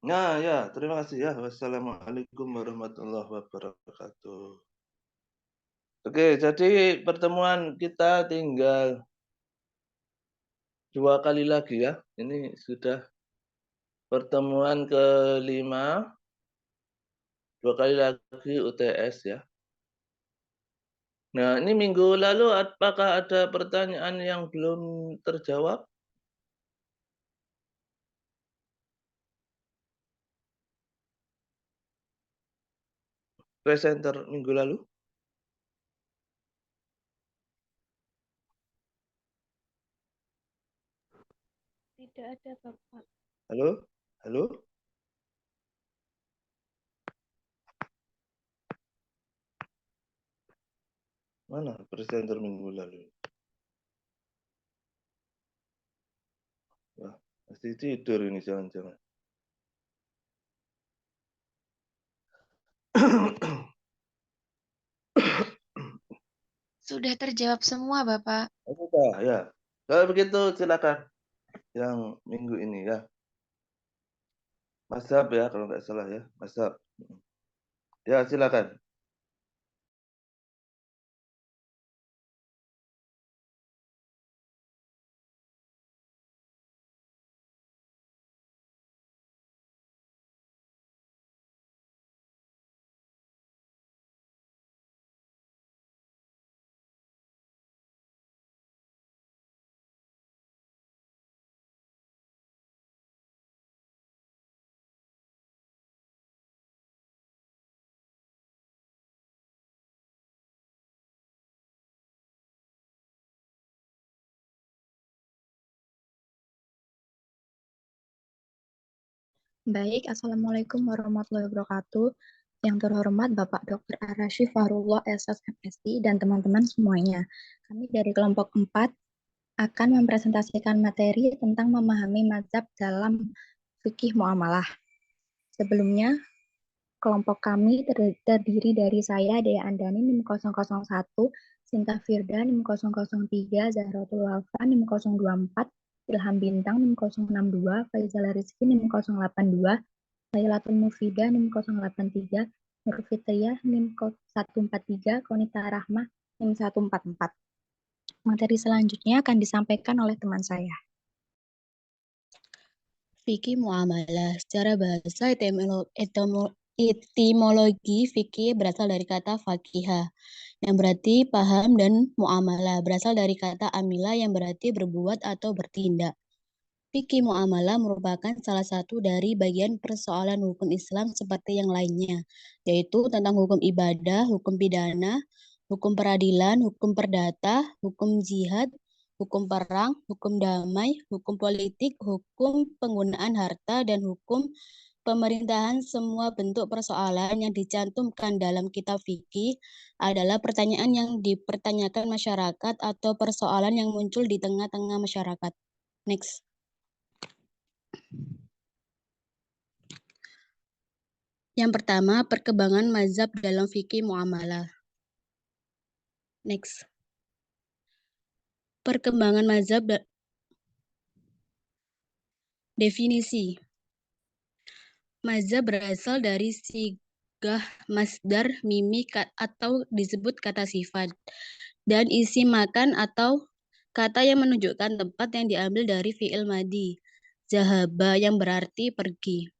Nah, ya, terima kasih ya. Wassalamualaikum warahmatullahi wabarakatuh. Oke, jadi pertemuan kita tinggal 2 kali lagi ya. Ini sudah pertemuan ke-5, 2 kali lagi UTS ya. Nah, ini minggu lalu apakah ada pertanyaan yang belum terjawab? Presenter minggu lalu? Tidak ada, Bapak. Halo? Halo? Mana presenter minggu lalu? Wah, pasti tidur ini jangan-jangan. Sudah terjawab semua, Bapak. Sudah, ya. Kalau begitu silakan yang minggu ini ya. Mazhab ya, kalau nggak salah ya. Mazhab. Ya, silakan. Baik, Assalamualaikum warahmatullahi wabarakatuh. Yang terhormat Bapak Dr. Ar-Rasyid Fahrullah SS MSI dan teman-teman semuanya. Kami dari kelompok 4 akan mempresentasikan materi tentang memahami mazhab dalam fikih muamalah. Sebelumnya, kelompok kami terdiri dari saya, Dea Andani, NIM 001, Sinta Firda, NIM 003, Zahratul Wafa, NIM 024, Ilham Bintang, NIM 062, Faizal Rizky, NIM 082, Lailatul Mufida, NIM 083, Nur Fitriyah, NIM 143, Konita Rahmah, NIM 144. Materi selanjutnya akan disampaikan oleh teman saya. Fikih muamalah. Secara bahasa etimologi fikih berasal dari kata fakihah yang berarti paham, dan muamalah berasal dari kata amilah yang berarti berbuat atau bertindak. Fikih muamalah merupakan salah satu dari bagian persoalan hukum Islam seperti yang lainnya, yaitu tentang hukum ibadah, hukum pidana, hukum peradilan, hukum perdata, hukum jihad, hukum perang, hukum damai, hukum politik, hukum penggunaan harta, dan hukum pemerintahan. Semua bentuk persoalan yang dicantumkan dalam kitab fikih adalah pertanyaan yang dipertanyakan masyarakat atau persoalan yang muncul di tengah-tengah masyarakat. Next. Yang pertama, perkembangan mazhab dalam fikih muamalah. Next. Perkembangan mazhab definisi. Mazhab berasal dari sigah masdar mimi atau disebut kata sifat, dan isi makan atau kata yang menunjukkan tempat yang diambil dari fi'il madi. Zahaba yang berarti pergi.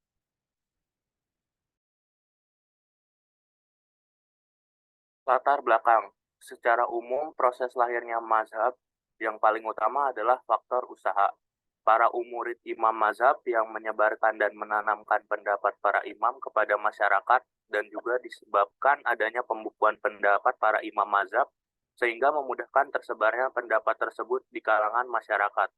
Latar belakang. Secara umum, proses lahirnya mazhab yang paling utama adalah faktor usaha. Para umurid imam mazhab yang menyebarkan dan menanamkan pendapat para imam kepada masyarakat, dan juga disebabkan adanya pembukuan pendapat para imam mazhab sehingga memudahkan tersebarnya pendapat tersebut di kalangan masyarakat.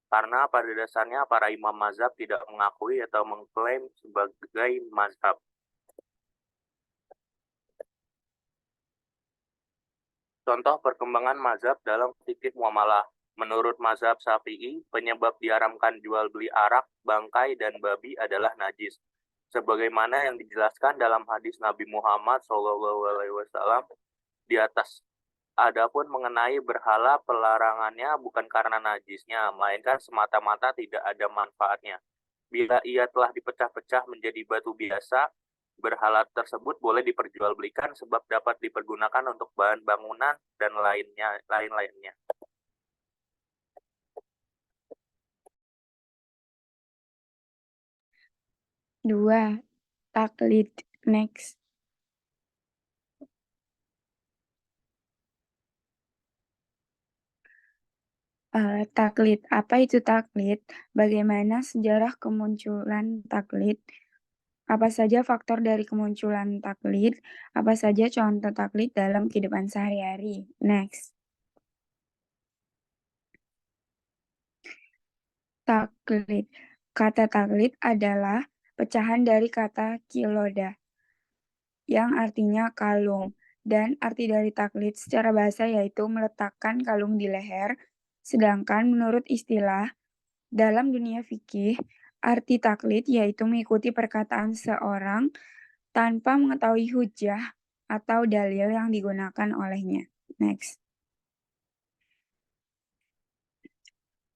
Karena pada dasarnya para imam mazhab tidak mengakui atau mengklaim sebagai mazhab. Contoh perkembangan mazhab dalam fikih muamalah. Menurut mazhab Syafi'i, penyebab diharamkan jual beli arak, bangkai, dan babi adalah najis. Sebagaimana yang dijelaskan dalam hadis Nabi Muhammad SAW di atas. Adapun mengenai berhala, pelarangannya bukan karena najisnya, melainkan semata-mata tidak ada manfaatnya. Bila ia telah dipecah-pecah menjadi batu biasa, berhala tersebut boleh diperjualbelikan sebab dapat dipergunakan untuk bahan bangunan dan lain-lainnya. Dua, taklid. Next. Taklid. Apa itu taklid? Bagaimana sejarah kemunculan taklid? Apa saja faktor dari kemunculan taklid? Apa saja contoh taklid dalam kehidupan sehari-hari? Next. Taklid. Kata taklid adalah pecahan dari kata kiloda, yang artinya kalung. Dan arti dari taklid secara bahasa yaitu meletakkan kalung di leher. Sedangkan menurut istilah dalam dunia fikih, arti taklid yaitu mengikuti perkataan seorang tanpa mengetahui hujah atau dalil yang digunakan olehnya. Next.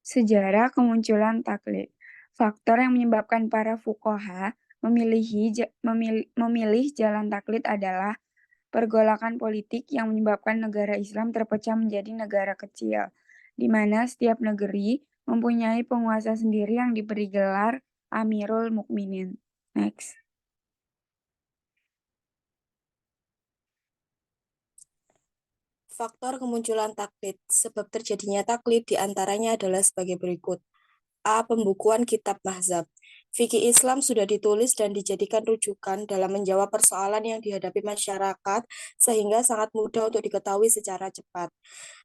Sejarah kemunculan taklid. Faktor yang menyebabkan para fuqaha memilih jalan taklid adalah pergolakan politik yang menyebabkan negara Islam terpecah menjadi negara kecil, di mana setiap negeri mempunyai penguasa sendiri yang diberi gelar Amirul Mukminin. Next. Faktor kemunculan taklid. Sebab terjadinya taklid diantaranya adalah sebagai berikut. A. Pembukuan kitab mazhab. Fikih Islam sudah ditulis dan dijadikan rujukan dalam menjawab persoalan yang dihadapi masyarakat sehingga sangat mudah untuk diketahui secara cepat.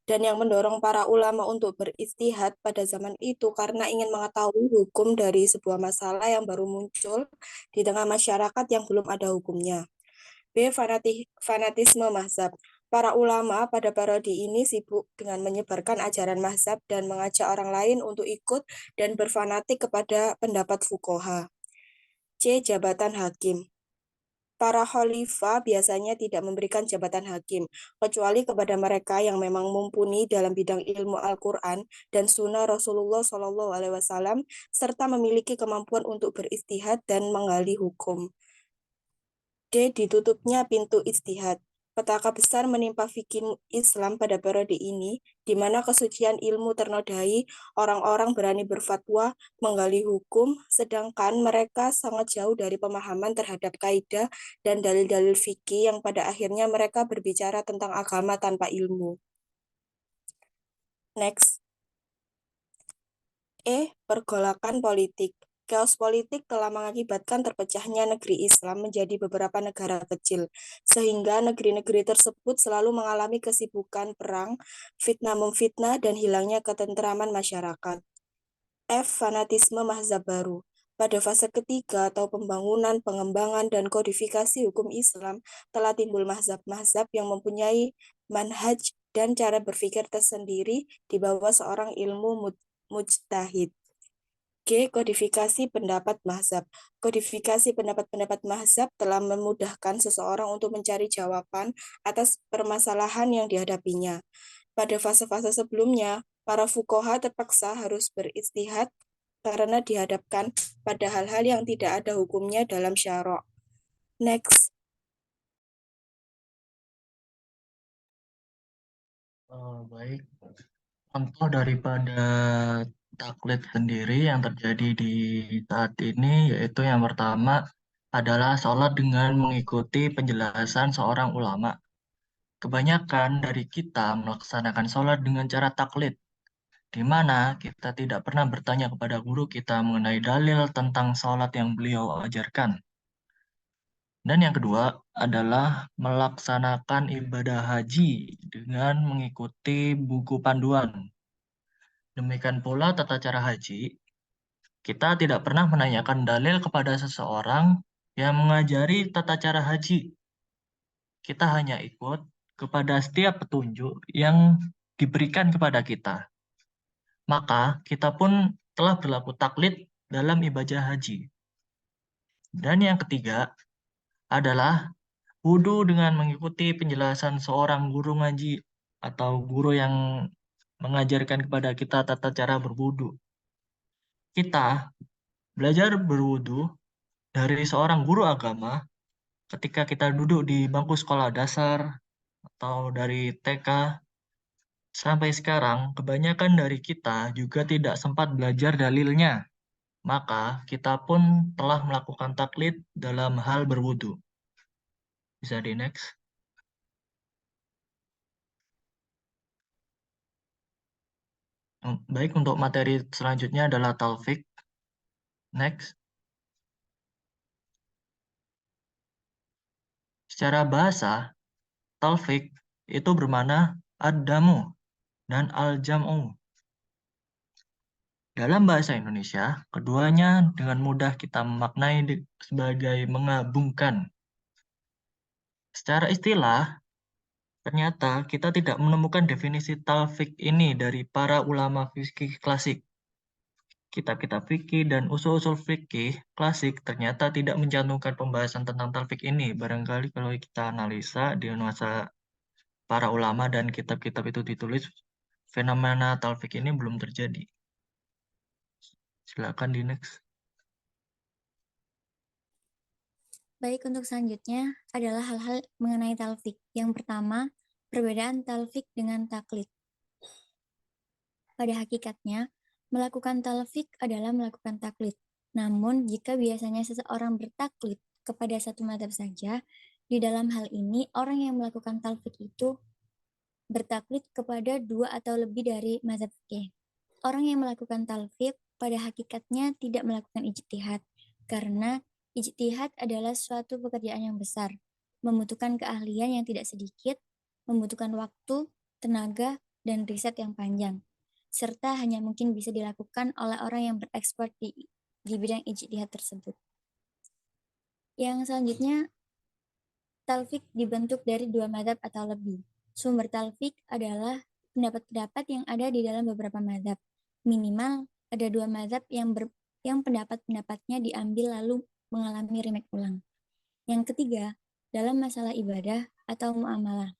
Dan yang mendorong para ulama untuk beristihad pada zaman itu karena ingin mengetahui hukum dari sebuah masalah yang baru muncul di tengah masyarakat yang belum ada hukumnya. B. Fanatisme mazhab. Para ulama pada periode ini sibuk dengan menyebarkan ajaran mazhab dan mengajak orang lain untuk ikut dan berfanatik kepada pendapat fuqaha. C. Jabatan hakim. Para khalifah biasanya tidak memberikan jabatan hakim, kecuali kepada mereka yang memang mumpuni dalam bidang ilmu Al-Quran dan sunnah Rasulullah SAW, serta memiliki kemampuan untuk beristihad dan menggali hukum. D. Ditutupnya pintu ijtihad. Petaka besar menimpa fikih Islam pada periode ini, di mana kesucian ilmu ternodai, orang-orang berani berfatwa, menggali hukum, sedangkan mereka sangat jauh dari pemahaman terhadap kaidah dan dalil-dalil fikih yang pada akhirnya mereka berbicara tentang agama tanpa ilmu. Next. E. Pergolakan politik. Chaos politik telah mengakibatkan terpecahnya negeri Islam menjadi beberapa negara kecil, sehingga negeri-negeri tersebut selalu mengalami kesibukan perang, fitnah-memfitnah, dan hilangnya ketentraman masyarakat. F. Fanatisme mazhab baru. Pada fase ketiga atau pembangunan, pengembangan, dan kodifikasi hukum Islam, telah timbul mazhab-mazhab yang mempunyai manhaj dan cara berpikir tersendiri di bawah seorang ilmu mujtahid. G. Kodifikasi pendapat mazhab. Kodifikasi pendapat-pendapat mazhab telah memudahkan seseorang untuk mencari jawaban atas permasalahan yang dihadapinya. Pada fase-fase sebelumnya, para fuqaha terpaksa harus beristihad karena dihadapkan pada hal-hal yang tidak ada hukumnya dalam syara'. Next. Baik. Contoh daripada taklid sendiri yang terjadi di saat ini yaitu yang pertama adalah sholat dengan mengikuti penjelasan seorang ulama. Kebanyakan dari kita melaksanakan sholat dengan cara taklid, di mana kita tidak pernah bertanya kepada guru kita mengenai dalil tentang sholat yang beliau ajarkan. Dan yang kedua adalah melaksanakan ibadah haji dengan mengikuti buku panduan. Demikian pula tata cara haji, kita tidak pernah menanyakan dalil kepada seseorang yang mengajari tata cara haji. Kita hanya ikut kepada setiap petunjuk yang diberikan kepada kita. Maka kita pun telah berlaku taklid dalam ibadah haji. Dan yang ketiga adalah wudhu dengan mengikuti penjelasan seorang guru ngaji atau guru yang mengajarkan kepada kita tata cara berwudhu. Kita Belajar berwudu dari seorang guru agama ketika kita duduk di bangku sekolah dasar atau dari TK sampai sekarang, kebanyakan dari kita juga tidak sempat belajar dalilnya. Maka kita pun telah melakukan taklid dalam hal berwudu. Bisa di next. Baik, untuk materi selanjutnya adalah talfik. Next. Secara bahasa, talfik itu bermakna ad-damu dan al-jam'u. Dalam bahasa Indonesia, keduanya dengan mudah kita memaknai sebagai menggabungkan. Secara istilah, ternyata kita tidak menemukan definisi talfik ini dari para ulama fikih klasik. Kitab-kitab fikih dan usul-usul fikih klasik ternyata tidak mencantumkan pembahasan tentang talfik ini. Barangkali kalau kita analisa di masa para ulama dan kitab-kitab itu ditulis, fenomena talfik ini belum terjadi. Silakan di next. Baik, untuk selanjutnya adalah hal-hal mengenai talfik. Yang pertama, perbedaan talfik dengan taklid. Pada hakikatnya, melakukan talfik adalah melakukan taklid. Namun, jika biasanya seseorang bertaklid kepada satu mazhab saja, di dalam hal ini orang yang melakukan talfik itu bertaklid kepada dua atau lebih dari mazhab fikih. Orang yang melakukan talfik pada hakikatnya tidak melakukan ijtihad, karena ijtihad adalah suatu pekerjaan yang besar, membutuhkan keahlian yang tidak sedikit, membutuhkan waktu, tenaga, dan riset yang panjang, serta hanya mungkin bisa dilakukan oleh orang yang berekspert di bidang ijtihad tersebut. Yang selanjutnya, talfik dibentuk dari dua mazhab atau lebih. Sumber talfik adalah pendapat-pendapat yang ada di dalam beberapa mazhab. Minimal ada dua mazhab yang pendapat-pendapatnya diambil lalu mengalami remake ulang. Yang ketiga, dalam masalah ibadah atau muamalah.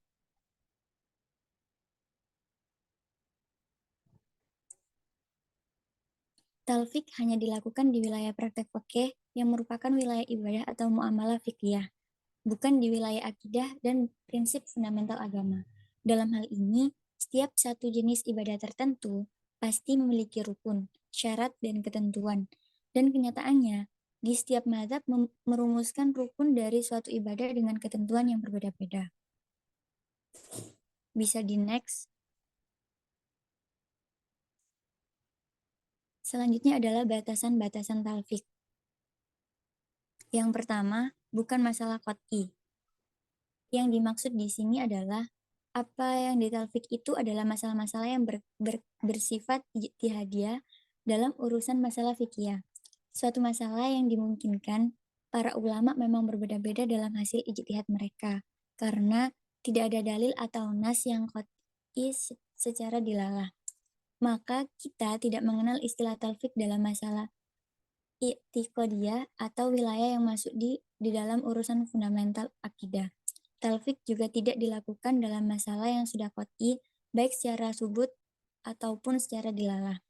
Talfik hanya dilakukan di wilayah praktek fikih yang merupakan wilayah ibadah atau muamalah fikih, bukan di wilayah akidah dan prinsip fundamental agama. Dalam hal ini, setiap satu jenis ibadah tertentu pasti memiliki rukun, syarat, dan ketentuan. Dan kenyataannya, di setiap mazhab merumuskan rukun dari suatu ibadah dengan ketentuan yang berbeda-beda. Bisa di next. Selanjutnya adalah batasan-batasan talfik. Yang pertama, bukan masalah qat'i. Yang dimaksud di sini adalah apa yang ditalfik itu adalah masalah-masalah yang bersifat ijtihadiyah dalam urusan masalah fikih. Suatu masalah yang dimungkinkan para ulama memang berbeda-beda dalam hasil ijtihad mereka, karena tidak ada dalil atau nas yang qat'i secara dilalah. Maka kita tidak mengenal istilah talfik dalam masalah i'tiqadiyah atau wilayah yang masuk di dalam urusan fundamental akidah. Talfik juga tidak dilakukan dalam masalah yang sudah qat'i, baik secara subut ataupun secara dilalah.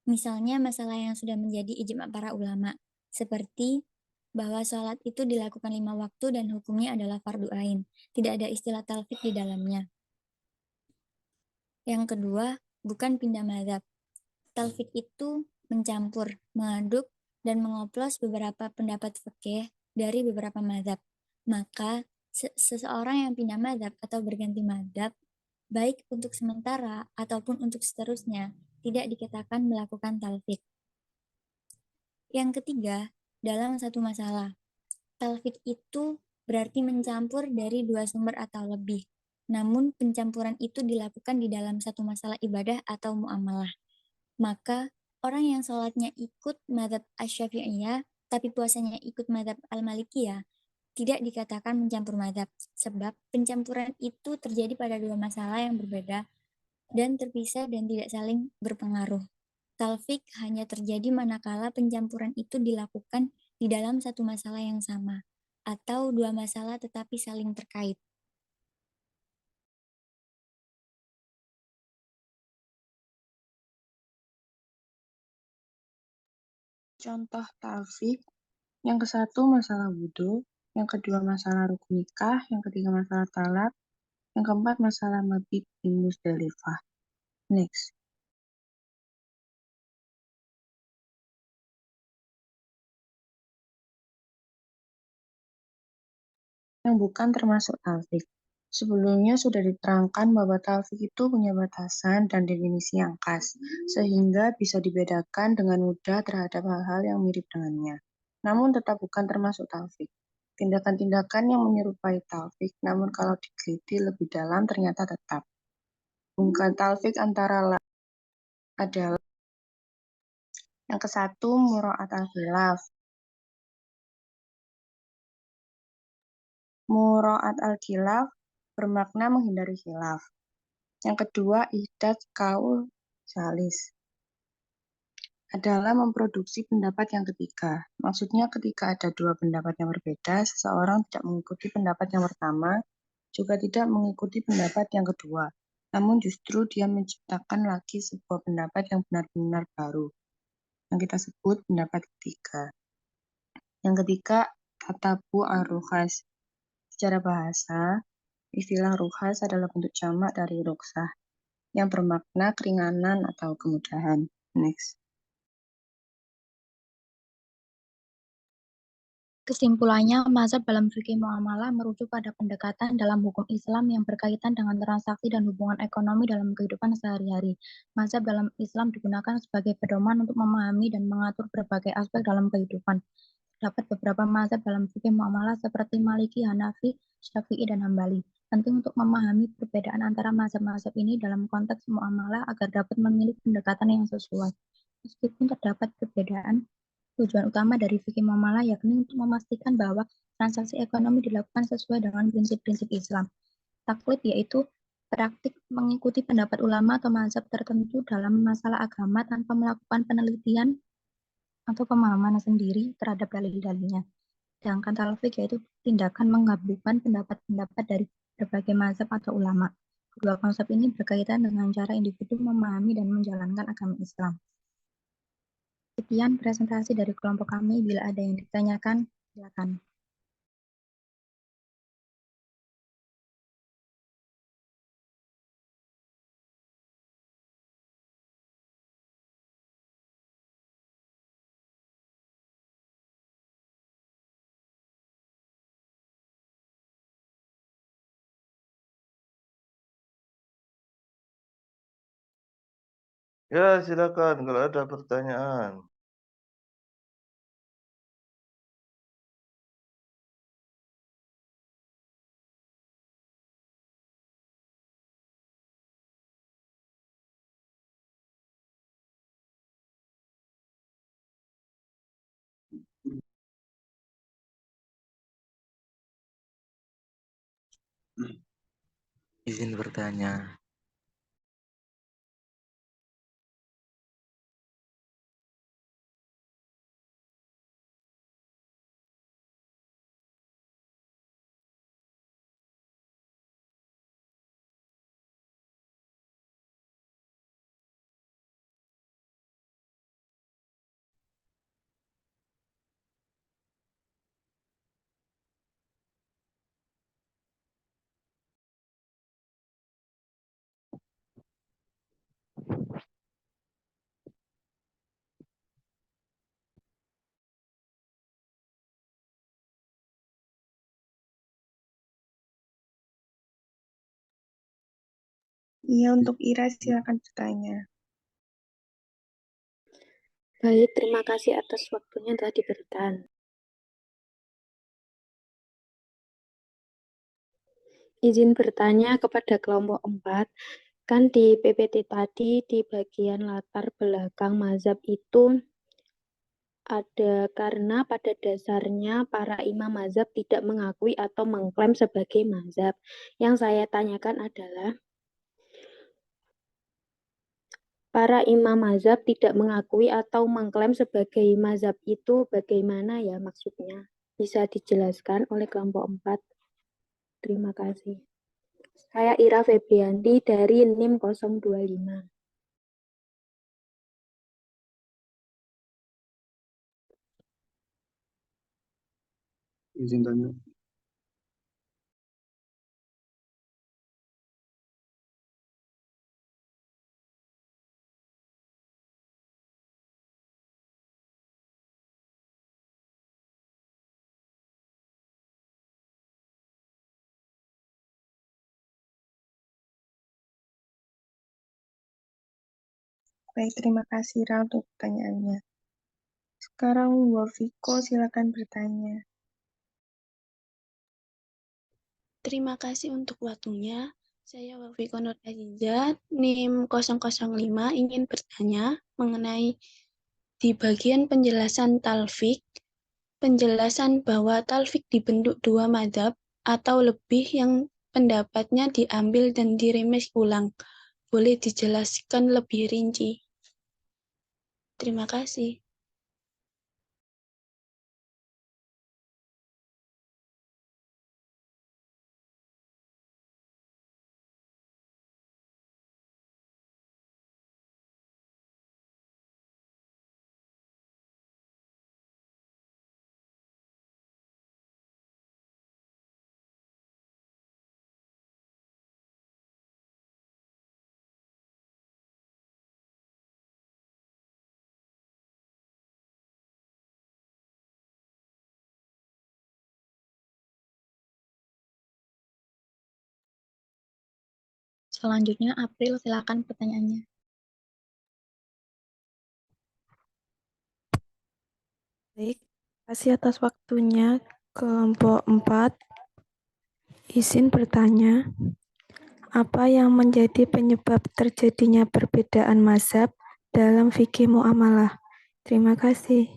Misalnya masalah yang sudah menjadi ijma' para ulama, seperti bahwa sholat itu dilakukan 5 waktu dan hukumnya adalah fardu ain. Tidak ada istilah talfik di dalamnya. Yang kedua, bukan pindah mazhab. Talfik itu mencampur, mengaduk, dan mengoplos beberapa pendapat fikih dari beberapa mazhab. Maka, seseorang yang pindah mazhab atau berganti mazhab, baik untuk sementara ataupun untuk seterusnya, tidak dikatakan melakukan talfik. Yang ketiga, dalam satu masalah, talfik itu berarti mencampur dari dua sumber atau lebih. Namun, pencampuran itu dilakukan di dalam satu masalah ibadah atau muamalah. Maka, orang yang sholatnya ikut mazhab Asy-Syafi'iyah, tapi puasanya ikut mazhab Al-Malikiyah, tidak dikatakan mencampur mazhab, sebab pencampuran itu terjadi pada dua masalah yang berbeda dan terpisah dan tidak saling berpengaruh. Talfik hanya terjadi manakala pencampuran itu dilakukan di dalam satu masalah yang sama, atau dua masalah tetapi saling terkait. contoh talfik. Yang ke-1 masalah wudhu, yang kedua masalah rukun nikah, yang ketiga masalah talak, yang keempat masalah mabit di Musdalifah. Next. Yang bukan termasuk talfik. Sebelumnya sudah diterangkan bahwa talfik itu punya batasan dan definisi yang khas, sehingga bisa dibedakan dengan mudah terhadap hal-hal yang mirip dengannya. Namun tetap bukan termasuk talfik. Tindakan-tindakan yang menyerupai talfik, namun kalau diteliti lebih dalam ternyata tetap. Bukan talfik antara adalah yang ke-1 mura'at al-khilaf. Mura'at al-khilaf bermakna menghindari khilaf. Yang kedua, ihdat kaul salis adalah memproduksi pendapat yang ketiga. Maksudnya ketika ada dua pendapat yang berbeda, seseorang tidak mengikuti pendapat yang pertama, juga tidak mengikuti pendapat yang kedua. Namun justru dia menciptakan lagi sebuah pendapat yang benar-benar baru, yang kita sebut pendapat ketiga. Yang ketiga, tatabu ar-rukhas. Secara bahasa, istilah rukhas adalah bentuk jamak dari rukhsah, yang bermakna keringanan atau kemudahan. Next. Kesimpulannya, mazhab dalam fikih muamalah merujuk pada pendekatan dalam hukum Islam yang berkaitan dengan transaksi dan hubungan ekonomi dalam kehidupan sehari-hari. Mazhab dalam Islam digunakan sebagai pedoman untuk memahami dan mengatur berbagai aspek dalam kehidupan. Terdapat beberapa mazhab dalam fikih muamalah seperti Maliki, Hanafi, Syafi'i, dan Hambali. Penting untuk memahami perbedaan antara mazhab-mazhab ini dalam konteks muamalah agar dapat memilih pendekatan yang sesuai. Meskipun terdapat perbedaan, tujuan utama dari fikih muamalah yakni untuk memastikan bahwa transaksi ekonomi dilakukan sesuai dengan prinsip-prinsip Islam. Taklid yaitu praktik mengikuti pendapat ulama atau mazhab tertentu dalam masalah agama tanpa melakukan penelitian atau pemahaman sendiri terhadap dalil-dalilnya. Sedangkan talfik yaitu tindakan menggabungkan pendapat-pendapat dari berbagai mazhab atau ulama. Kedua konsep ini berkaitan dengan cara individu memahami dan menjalankan agama Islam. Sekian presentasi dari kelompok kami. Bila ada yang ditanyakan, silakan. Ya, silakan kalau ada pertanyaan. Izin bertanya. Iya, untuk Ira silakan bertanya. Baik, terima kasih atas waktunya yang telah diberikan. Izin bertanya kepada kelompok 4, kan di PPT tadi di bagian latar belakang mazhab itu ada karena pada dasarnya para imam mazhab tidak mengakui atau mengklaim sebagai mazhab. Yang saya tanyakan adalah para imam mazhab tidak mengakui atau mengklaim sebagai mazhab itu bagaimana ya maksudnya? Bisa dijelaskan oleh kelompok 4. Terima kasih. Saya Ira Febrianti dari NIM 025. Izin tanya. Baik, terima kasih Ra untuk pertanyaannya. Sekarang Wafiko silakan bertanya. Terima kasih untuk waktunya. Saya Wafiko Nur Azizat, NIM 005, ingin bertanya mengenai di bagian penjelasan talfik, penjelasan bahwa talfik dibentuk dua madzhab atau lebih yang pendapatnya diambil dan diremes ulang. Boleh dijelaskan lebih rinci? Terima kasih. Selanjutnya April, silakan pertanyaannya. Baik, terima kasih atas waktunya. Kelompok 4, izin bertanya, apa yang menjadi penyebab terjadinya perbedaan mazhab dalam fikih muamalah? Terima kasih.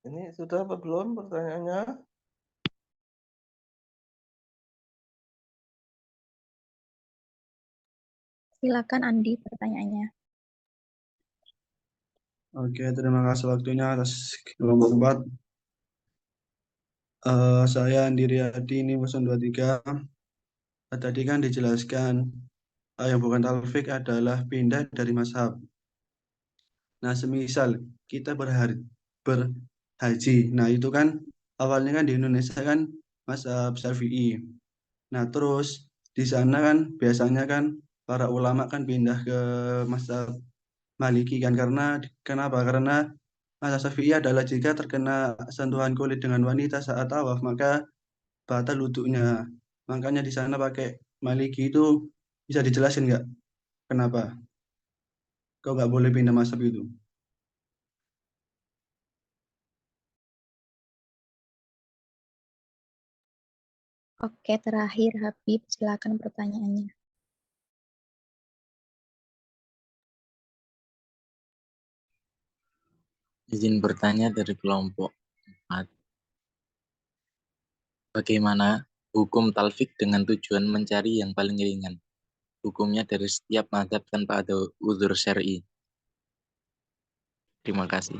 Ini sudah apa belum pertanyaannya? Silakan Andi pertanyaannya. Oke, terima kasih waktunya atas kelompok 4. Saya Andi Riyadi, ini 023. Tadi kan dijelaskan yang bukan talfik adalah pindah dari mazhab. Nah, semisal kita berhaji, nah itu kan awalnya kan di Indonesia kan mazhab Syafi'i. Nah, terus di sana kan biasanya kan para ulama kan pindah ke mazhab Maliki kan, kenapa? Karena mazhab Syafi'i adalah jika terkena sentuhan kulit dengan wanita saat tawaf maka batal wudhunya. Makanya di sana pakai Maliki itu, bisa dijelasin nggak kenapa? Kau nggak boleh pindah mazhab itu? Oke, terakhir Habib, silakan pertanyaannya. Izin bertanya dari kelompok 4. Bagaimana hukum talfik dengan tujuan mencari yang paling ringan? Hukumnya dari setiap mazhab tanpa ada uzur syar'i. Terima kasih.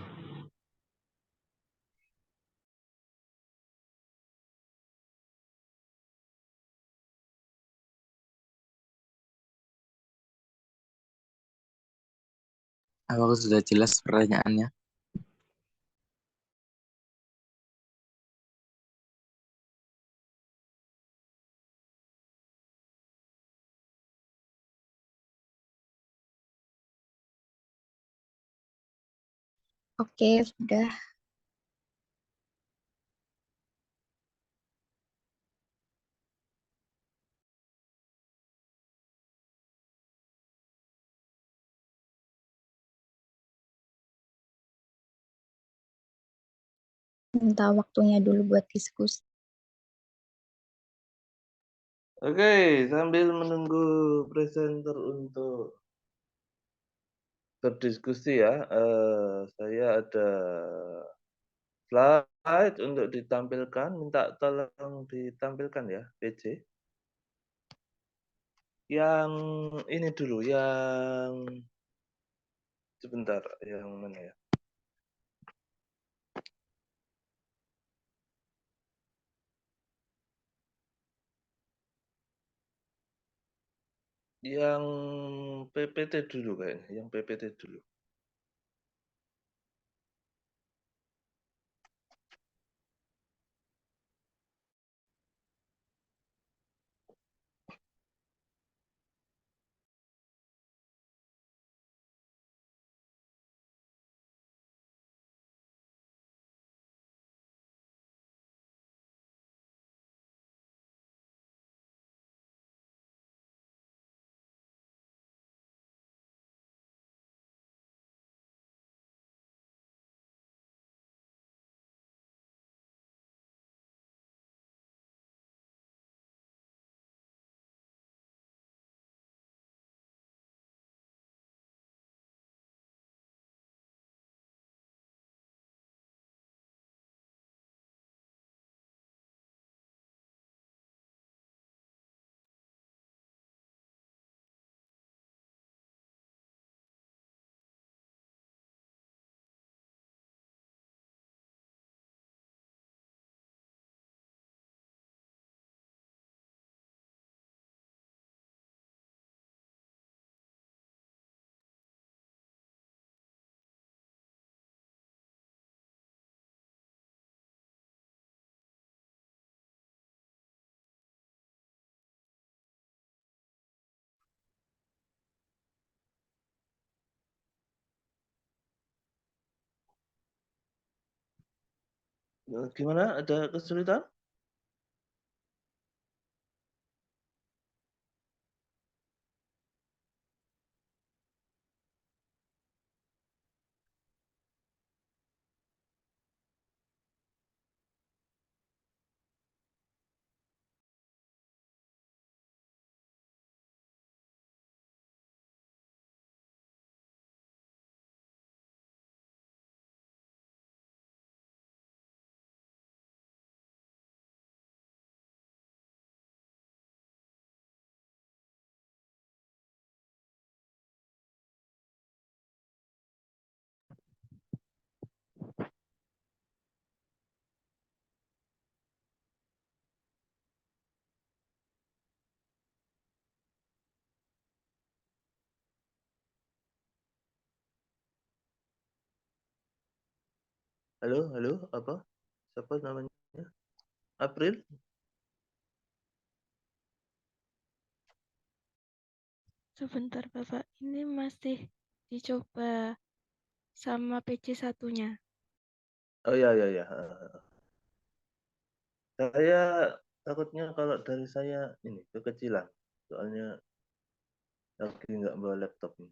Apakah sudah jelas pertanyaannya? Oke, sudah. minta waktunya dulu buat diskusi. Oke, sambil menunggu presenter untuk berdiskusi ya, saya ada slide untuk ditampilkan, minta tolong ditampilkan ya, PJ. Yang ini dulu, yang sebentar, yang mana ya? Yang PPT dulu kayaknya, yang PPT dulu. Gimana? Ada kesulitan? Halo, halo, apa? Siapa namanya? April? Sebentar Bapak, ini masih dicoba sama PC satunya. Oh ya, ya, ya. Saya takutnya kalau dari saya ini kekecilan, soalnya lagi nggak bawa laptop nih.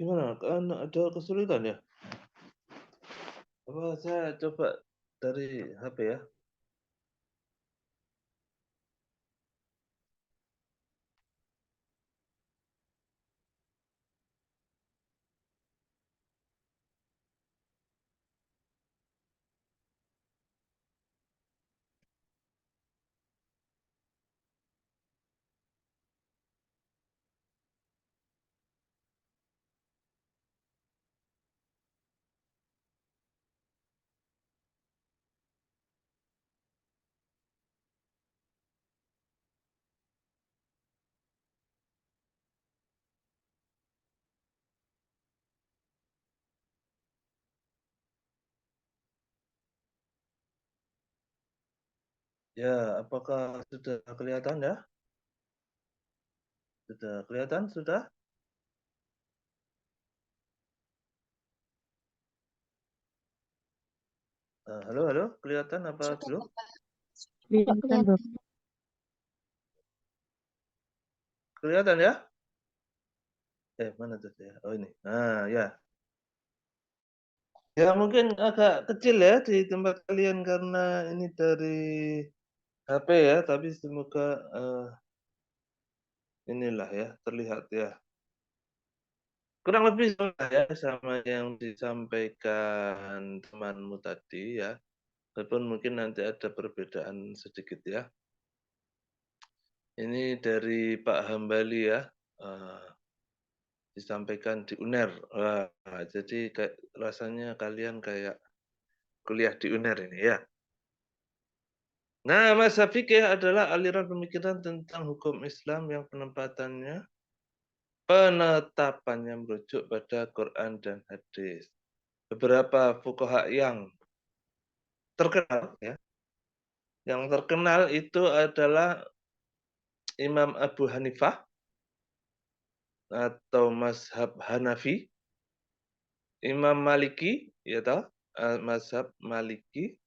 Gimana? Kan ada kesulitan ya? Apa saya coba dari HP ya? Ya, apakah sudah kelihatan ya? Sudah kelihatan? Sudah? Halo, halo, kelihatan apa Sudah, belum? Bapak. Kelihatan, kelihatan. Bapak. Kelihatan ya? Mana tuh ya? Oh ini. Nah, ya. Ya mungkin agak kecil ya di tempat kalian karena ini dari HP ya, tapi semoga inilah ya, terlihat ya. Kurang lebih sama ya sama yang disampaikan temanmu tadi ya. Walaupun mungkin nanti ada perbedaan sedikit ya. Ini dari Pak Hambali ya. Disampaikan di UNER. Wah, jadi kayak rasanya kalian kayak kuliah di UNER ini ya. Nah, mazhab fikih adalah aliran pemikiran tentang hukum Islam yang penetapannya merujuk pada Quran dan hadis. Beberapa fuqaha yang terkenal ya. Yang terkenal itu adalah Imam Abu Hanifah atau mazhab Hanafi, Imam Maliki, ya tahu, mazhab Maliki,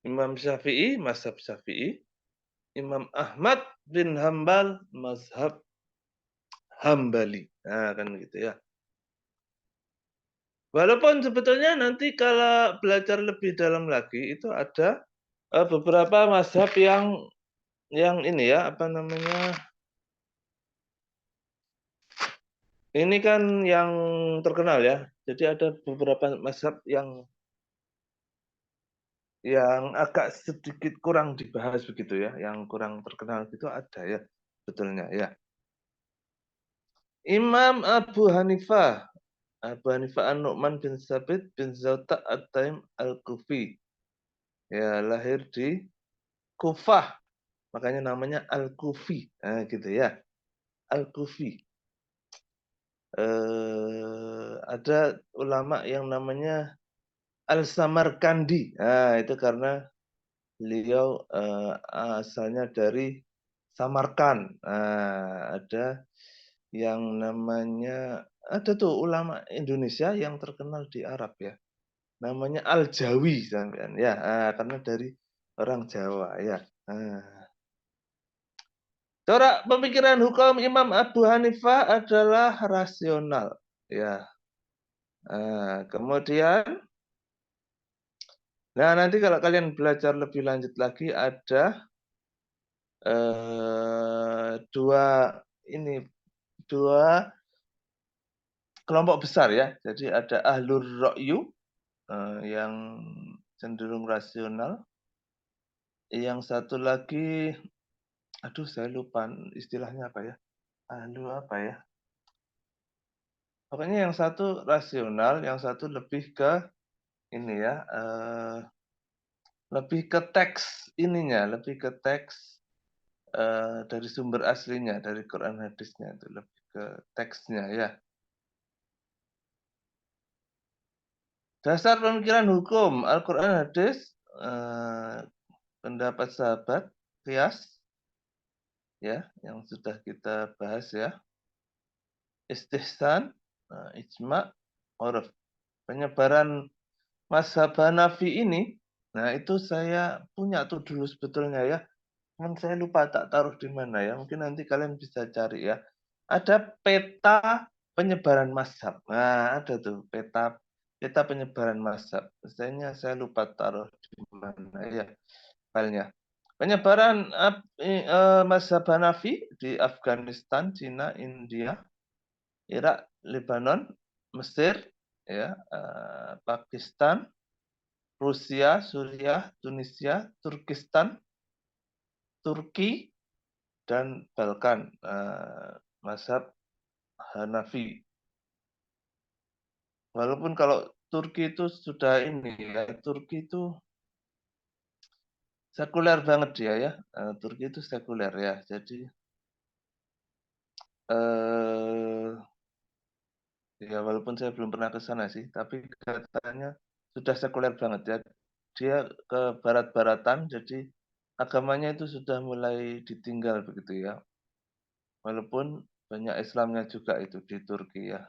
Imam Syafi'i, mazhab Syafi'i, Imam Ahmad bin Hambal, mazhab Hambali. Nah, kan gitu ya. Walaupun sebetulnya nanti kalau belajar lebih dalam lagi itu ada beberapa mazhab yang ini ya, apa namanya? Ini kan yang terkenal ya. Jadi ada beberapa mazhab yang agak sedikit kurang dibahas begitu ya, yang kurang terkenal gitu ada ya sebetulnya ya. Imam Abu Hanifah An-Nu'man bin Sabit bin Zauta At-Taim Al-Kufi. Ya, lahir di Kufah. Makanya namanya Al-Kufi. Nah, gitu ya. Al-Kufi. Ada ulama yang namanya Al-Samarkandi. Nah, itu karena beliau asalnya dari Samarkand. Nah, ada yang namanya, ada tuh ulama Indonesia yang terkenal di Arab ya. Namanya Al-Jawi sampean ya, karena dari orang Jawa ya. Corak pemikiran hukum Imam Abu Hanifah adalah rasional ya. Kemudian nanti kalau kalian belajar lebih lanjut lagi ada dua kelompok besar ya. Jadi ada Ahlur Ra'yu yang cenderung rasional. Yang satu lagi, aduh saya lupa istilahnya apa ya. Apa ya? Pokoknya yang satu rasional, yang satu lebih ke ini ya, lebih ke teks ininya, lebih ke teks dari sumber aslinya, dari Quran hadisnya itu lebih ke teksnya ya. Dasar pemikiran hukum Al-Quran hadis, pendapat sahabat, qiyas ya, yang sudah kita bahas ya. Istihsan, ijma, uruf. Penyebaran mazhab Hanafi ini, nah itu saya punya tuh dulu sebetulnya ya. Cuman saya lupa tak taruh di mana ya. Mungkin nanti kalian bisa cari ya. Ada peta penyebaran mazhab. Nah, ada tuh peta penyebaran mazhab. Misalnya saya lupa taruh di mana ya filenya. Penyebaran mazhab Hanafi di Afghanistan, Cina, India, Irak, Lebanon, Mesir, ya, Pakistan, Rusia, Suriah, Tunisia, Turkistan, Turki, dan Balkan. Mazhab Hanafi. Walaupun kalau Turki itu sudah ini ya, Turki itu sekuler banget dia ya. Turki itu sekuler ya. Jadi ya walaupun saya belum pernah ke sana sih, tapi katanya sudah sekuler banget ya. Dia ke barat-baratan, jadi agamanya itu sudah mulai ditinggal begitu ya. Walaupun banyak Islamnya juga itu di Turki ya.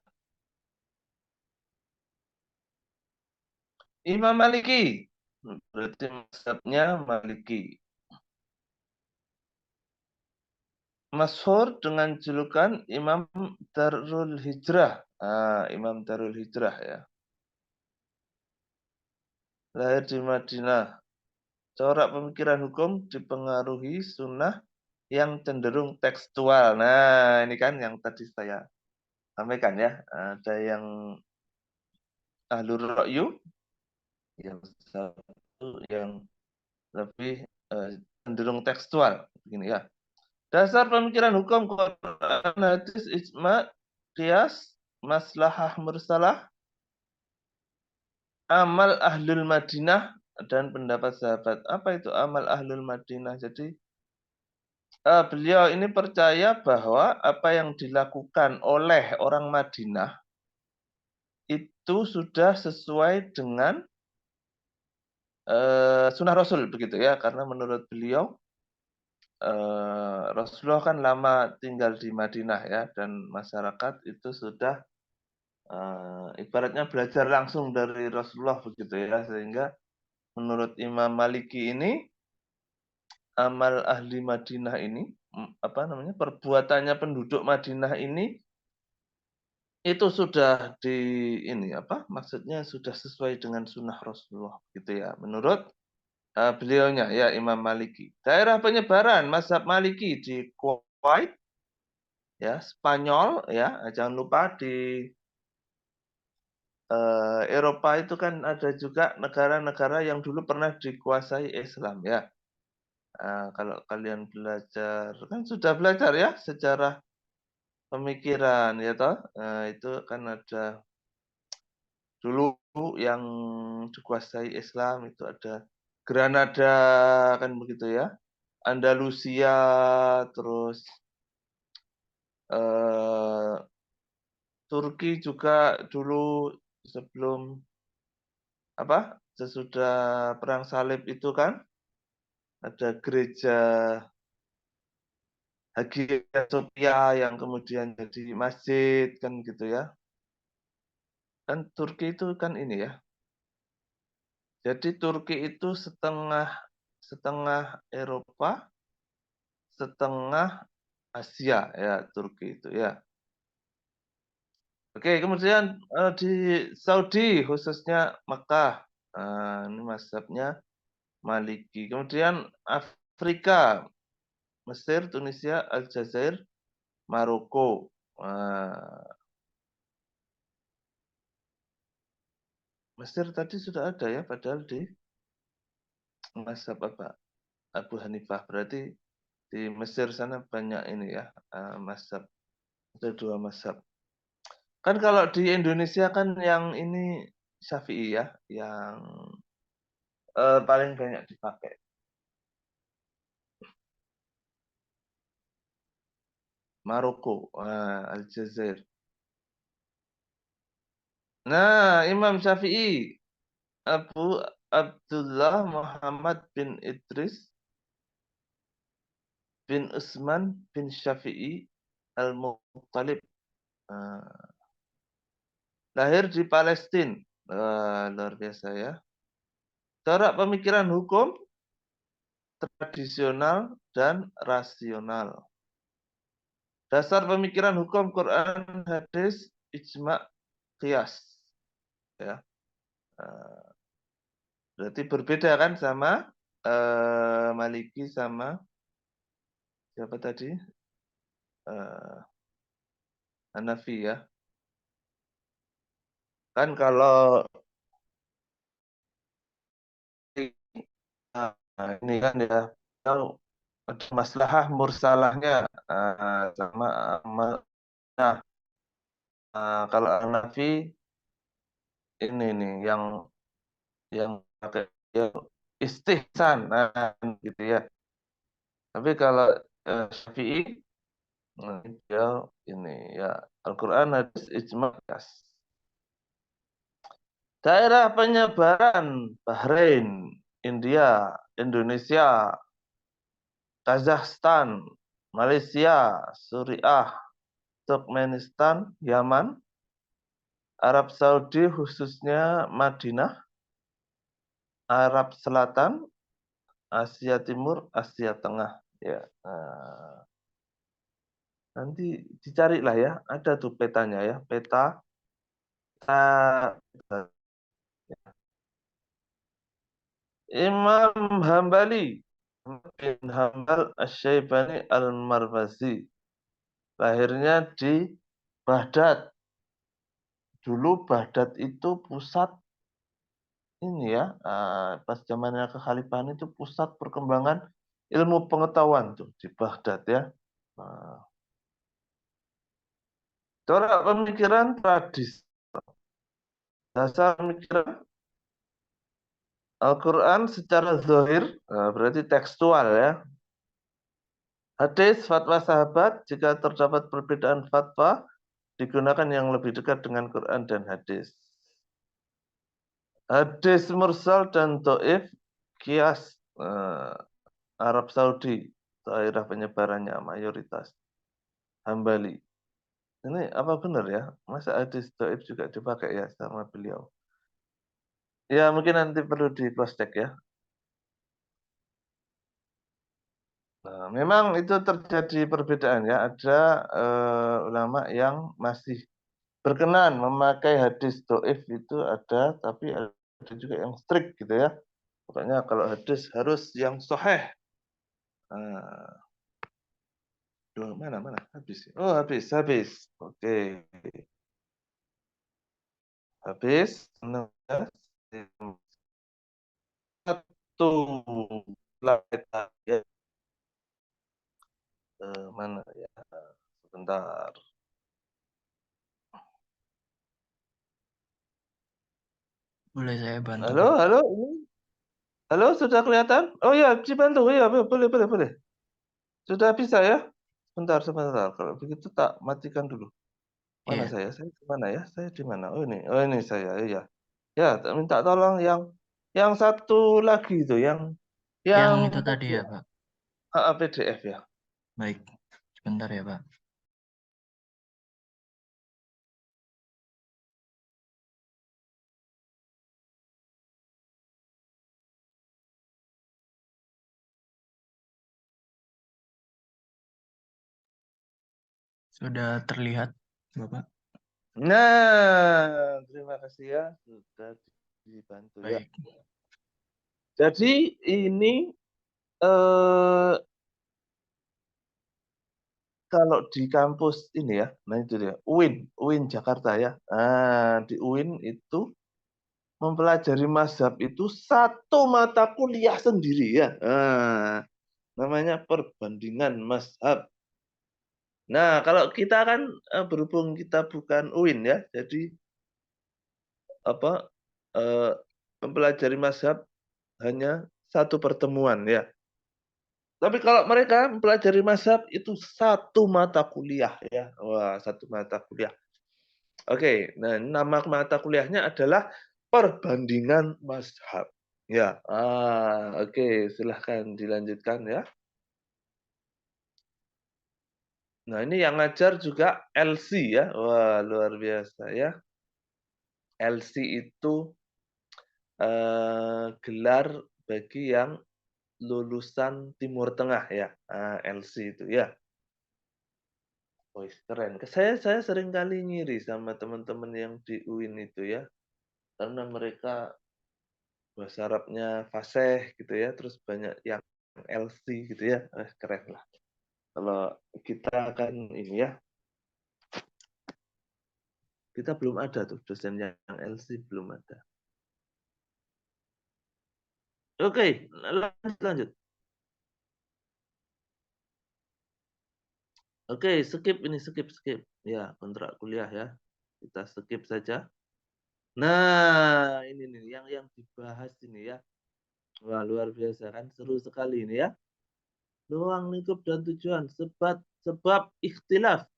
Imam Maliki, berarti mazhabnya Maliki. Masyhur dengan julukan Imam Darul Hijrah. Imam Darul Hijrah ya. Lahir di Madinah. Corak pemikiran hukum dipengaruhi sunnah yang cenderung tekstual. Nah, ini kan yang tadi saya sampaikan ya. Ada yang ahlur ra'yu, yang satu yang lebih cenderung tekstual. Begini ya. Dasar pemikiran hukum Quran, hadis, ijma, qiyas, maslahah mursalah, amal ahlul Madinah, dan pendapat sahabat. Apa itu amal ahlul Madinah? Jadi beliau ini percaya bahwa apa yang dilakukan oleh orang Madinah itu sudah sesuai dengan sunnah Rasul begitu ya, karena menurut beliau Rasulullah kan lama tinggal di Madinah ya, dan masyarakat itu sudah ibaratnya belajar langsung dari Rasulullah begitu ya, sehingga menurut Imam Maliki ini amal ahli Madinah ini perbuatannya penduduk Madinah ini itu sudah maksudnya sudah sesuai dengan sunnah Rasulullah gitu ya, menurut beliaunya ya, Imam Maliki. Daerah penyebaran mazhab Maliki di Kuwait ya, Spanyol ya, jangan lupa di Eropa itu kan ada juga negara-negara yang dulu pernah dikuasai Islam ya. Kalau kalian belajar, kan sudah belajar ya sejarah pemikiran ya toh. Itu kan ada dulu yang dikuasai Islam itu ada Granada kan begitu ya, Andalusia, terus Turki juga dulu sebelum sesudah perang salib itu kan ada gereja Hagia Sophia yang kemudian jadi masjid kan gitu ya. Kan Turki itu kan ini ya. Jadi Turki itu setengah Eropa, setengah Asia ya, Turki itu ya. Oke, kemudian di Saudi khususnya Mekah, ini mazhabnya Maliki. Kemudian Afrika, Mesir, Tunisia, Aljazair, Maroko. Mesir tadi sudah ada ya, padahal di mazhab Abu Hanifah. Berarti di Mesir sana banyak ini ya, mazhab. Ada dua mazhab. Kan kalau di Indonesia kan yang ini Syafi'i ya, yang paling banyak dipakai. Maroko, Aljazair. Nah, Imam Syafi'i, Abu Abdullah Muhammad bin Idris bin Utsman bin Syafi'i Al-Muttalib. Lahir di Palestina. Luar biasa ya. Corak pemikiran hukum tradisional dan rasional. Dasar pemikiran hukum Quran, hadis, ijma, qiyas. Ya. Berarti berbeda kan sama Maliki sama siapa tadi? Hanafi ya. Kan kalau ini kan ya, kalau ada maslahah mursalahnya sama nah, kalau Hanafi ini nih yang pakai istihsan gitu ya. Tapi kalau Syafi'i dia ini ya Al-Qur'an, hadis, ijma, qiyas. Daerah penyebaran Bahrain, India, Indonesia, Kazakhstan, Malaysia, Suriah, Turkmenistan, Yaman, Arab Saudi khususnya Madinah, Arab Selatan, Asia Timur, Asia Tengah. Ya, nanti dicarilah ya, ada tuh petanya ya, peta. Imam Hambali bin Hambal Asy-Syaibani Al-Marwazi, lahirnya di Baghdad. Dulu Baghdad itu pusat ini ya, pas zamannya kekhalifahan itu pusat perkembangan ilmu pengetahuan tuh di Baghdad ya. Corak pemikiran tradisi, dasar pemikiran Al-Quran secara zahir, berarti tekstual ya. Hadis, fatwa sahabat, jika terdapat perbedaan fatwa, digunakan yang lebih dekat dengan Quran dan hadis. Hadis mursal dan do'if, kias Arab Saudi, daerah penyebarannya mayoritas Hambali. Ini apa benar ya? Masa hadis do'if juga dipakai ya sama beliau? Ya mungkin nanti perlu di cross check ya. Nah, memang itu terjadi perbedaan ya. Ada ulama yang masih berkenan memakai hadis do'if itu ada, tapi ada juga yang strict gitu ya. Pokoknya kalau hadis harus yang sahih. Mana habis? Oh habis. Oke. Habis. Satu slide ya. Mana ya? Sebentar. Boleh saya bantu? Halo. Halo, sudah kelihatan? Oh ya, dibantu. Ya, boleh. Sudah bisa ya? Sebentar. Kalau begitu tak matikan dulu. Mana saya? Saya di mana ya? Saya di mana? Oh ini saya. Iya. Ya, tak minta tolong yang satu lagi itu yang itu tadi ya, Pak. PDF ya. Baik. Sebentar ya, Pak. Sudah terlihat, Bapak? Nah, terima kasih ya sudah dibantu ya. Jadi ini kalau di kampus ini ya, nah itu dia, UIN Jakarta ya. Nah, di UIN itu mempelajari mazhab itu satu mata kuliah sendiri ya. Nah, namanya perbandingan mazhab. Nah, kalau kita kan berhubung kita bukan UIN ya, jadi mempelajari mazhab hanya satu pertemuan ya. Tapi kalau mereka mempelajari mazhab itu satu mata kuliah ya. Wah, satu mata kuliah. Oke, nah nama mata kuliahnya adalah perbandingan mazhab. Ya, oke, silahkan dilanjutkan ya. Nah, ini yang ngajar juga LC ya. Wah, luar biasa ya. LC itu gelar bagi yang lulusan Timur Tengah ya. LC itu ya. Wih, keren. Saya sering kali ngiri sama teman-teman yang di UIN itu ya. Karena mereka bahasa Arabnya fasih gitu ya, terus banyak yang LC gitu ya. Keren lah. Kalau kita kan ini ya, kita belum ada tuh dosen yang LC belum ada. Oke, lanjut. Oke, skip ini, skip. Ya, kontrak kuliah ya. Kita skip saja. Nah, ini nih yang dibahas ini ya. Wah, luar biasa kan, seru sekali ini ya. Ruang lingkup dan tujuan, sebab ikhtilaf.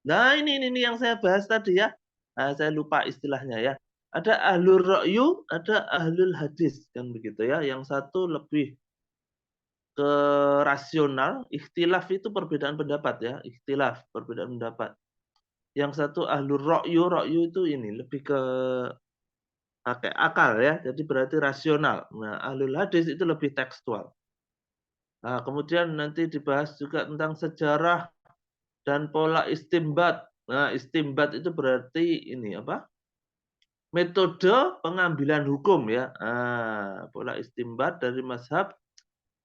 Nah, ini yang saya bahas tadi ya. Nah, saya lupa istilahnya ya. Ada ahlul ra'yu, ada ahlul hadis kan begitu ya. Yang satu lebih ke rasional, ikhtilaf itu perbedaan pendapat ya, ikhtilaf perbedaan pendapat. Yang satu ahlul ra'yu itu ini lebih ke pakai akal ya, jadi berarti rasional. Nah, ahlul hadis itu lebih tekstual. Nah, kemudian nanti dibahas juga tentang sejarah dan pola istimbat. Nah, istimbat itu berarti ini apa? Metode pengambilan hukum ya. Nah, pola istimbat dari mazhab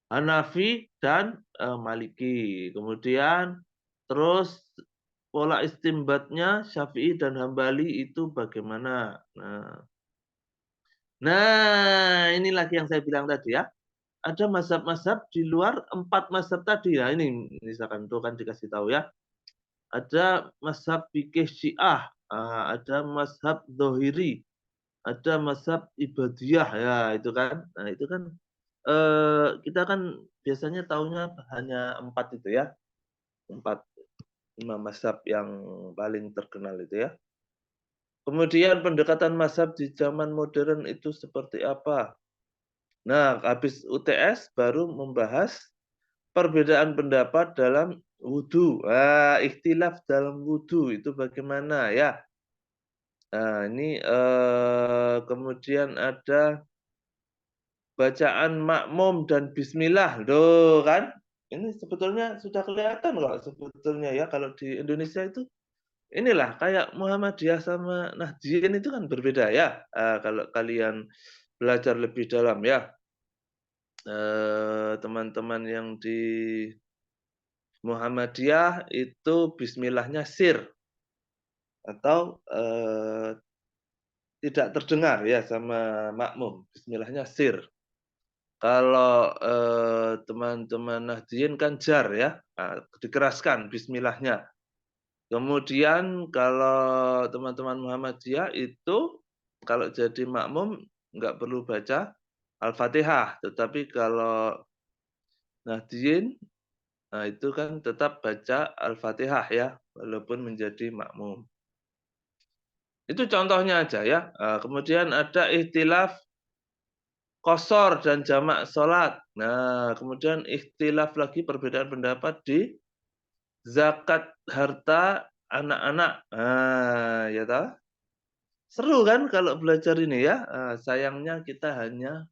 Hanafi dan Maliki. Kemudian terus pola istimbatnya Syafi'i dan Hambali itu bagaimana? Nah, ini lagi yang saya bilang tadi ya. Ada mazhab-mazhab di luar 4 mazhab tadi ya. Ini misalkan itu kan dikasih tahu ya. Ada mazhab fikih Syiah, ada mazhab Zohiri, ada mazhab Ibadiyah ya itu kan. Nah, itu kan kita kan biasanya tahunya hanya 4 itu ya. 5 mazhab yang paling terkenal itu ya. Kemudian pendekatan mazhab di zaman modern itu seperti apa? Nah, habis UTS baru membahas perbedaan pendapat dalam wudhu. Ikhtilaf dalam wudhu itu bagaimana ya? Nah, ini kemudian ada bacaan makmum dan bismillah. Loh kan? Ini sebetulnya sudah kelihatan kok sebetulnya ya kalau di Indonesia itu inilah kayak Muhammadiyah sama Nahdien itu kan berbeda ya. Kalau kalian belajar lebih dalam ya. Teman-teman yang di Muhammadiyah itu bismillahnya sir atau tidak terdengar ya sama makmum. Bismillahnya sir. Kalau teman-teman Nahdien kan jar ya, dikeraskan bismillahnya. Kemudian kalau teman-teman Muhammadiyah itu kalau jadi makmum nggak perlu baca Al-Fatihah, tetapi kalau Nahdien nah itu kan tetap baca Al-Fatihah ya, walaupun menjadi makmum. Itu contohnya aja ya. Kemudian ada ikhtilaf qashar dan jamak sholat. Nah, kemudian ikhtilaf lagi perbedaan pendapat di zakat harta anak-anak. Nah, ya tahu? Seru kan kalau belajar ini ya. Sayangnya kita hanya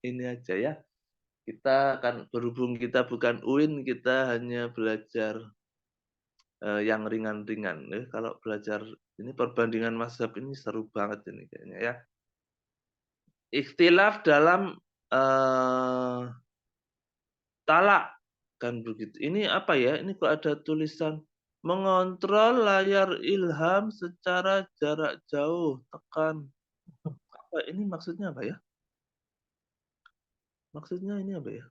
ini aja ya. Kita kan berhubung kita bukan UIN, kita hanya belajar yang ringan-ringan. Kalau belajar ini perbandingan mazhab ini seru banget ini kayaknya ya. Ikhtilaf dalam talak kan begitu. Ini apa ya? Ini kok ada tulisan mengontrol layar ilham secara jarak jauh tekan. Apa ini maksudnya apa ya? Maksudnya ini apa ya?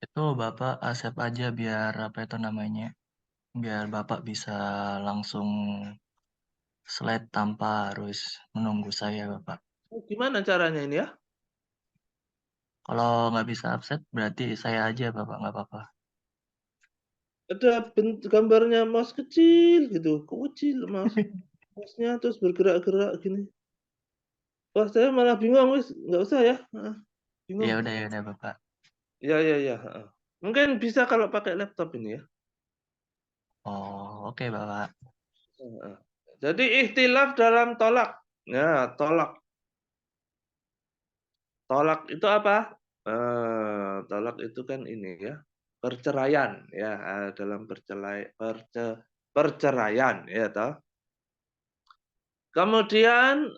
Itu Bapak accept aja biar apa itu namanya? Biar Bapak bisa langsung slide tanpa harus menunggu saya, Bapak. Gimana caranya ini ya? Kalau nggak bisa absen, berarti saya aja, Bapak, nggak apa-apa. Ada gambarnya mouse kecil gitu, kecil mouse-nya terus bergerak-gerak gini. Wah, saya malah bingung, wis nggak usah ya. Bingung. Ya udah, Bapak. Ya. Mungkin bisa kalau pakai laptop ini ya. Oh, oke, Bapak. Jadi ikhtilaf dalam tolak. Nah, tolak. Tolak itu apa? Talak itu kan ini ya, perceraian ya, dalam perceraian ya toh. Kemudian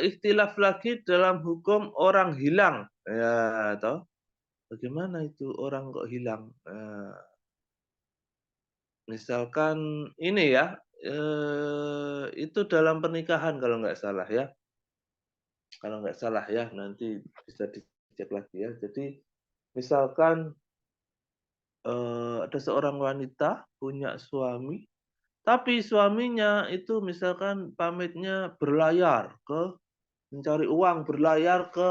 ikhtilaf lagi dalam hukum orang hilang ya toh. Bagaimana itu orang kok hilang? Misalkan ini ya, itu dalam pernikahan kalau nggak salah ya. Kalau nggak salah ya, nanti bisa dicek lagi ya. Jadi misalkan ada seorang wanita punya suami, tapi suaminya itu misalkan pamitnya berlayar mencari uang, berlayar ke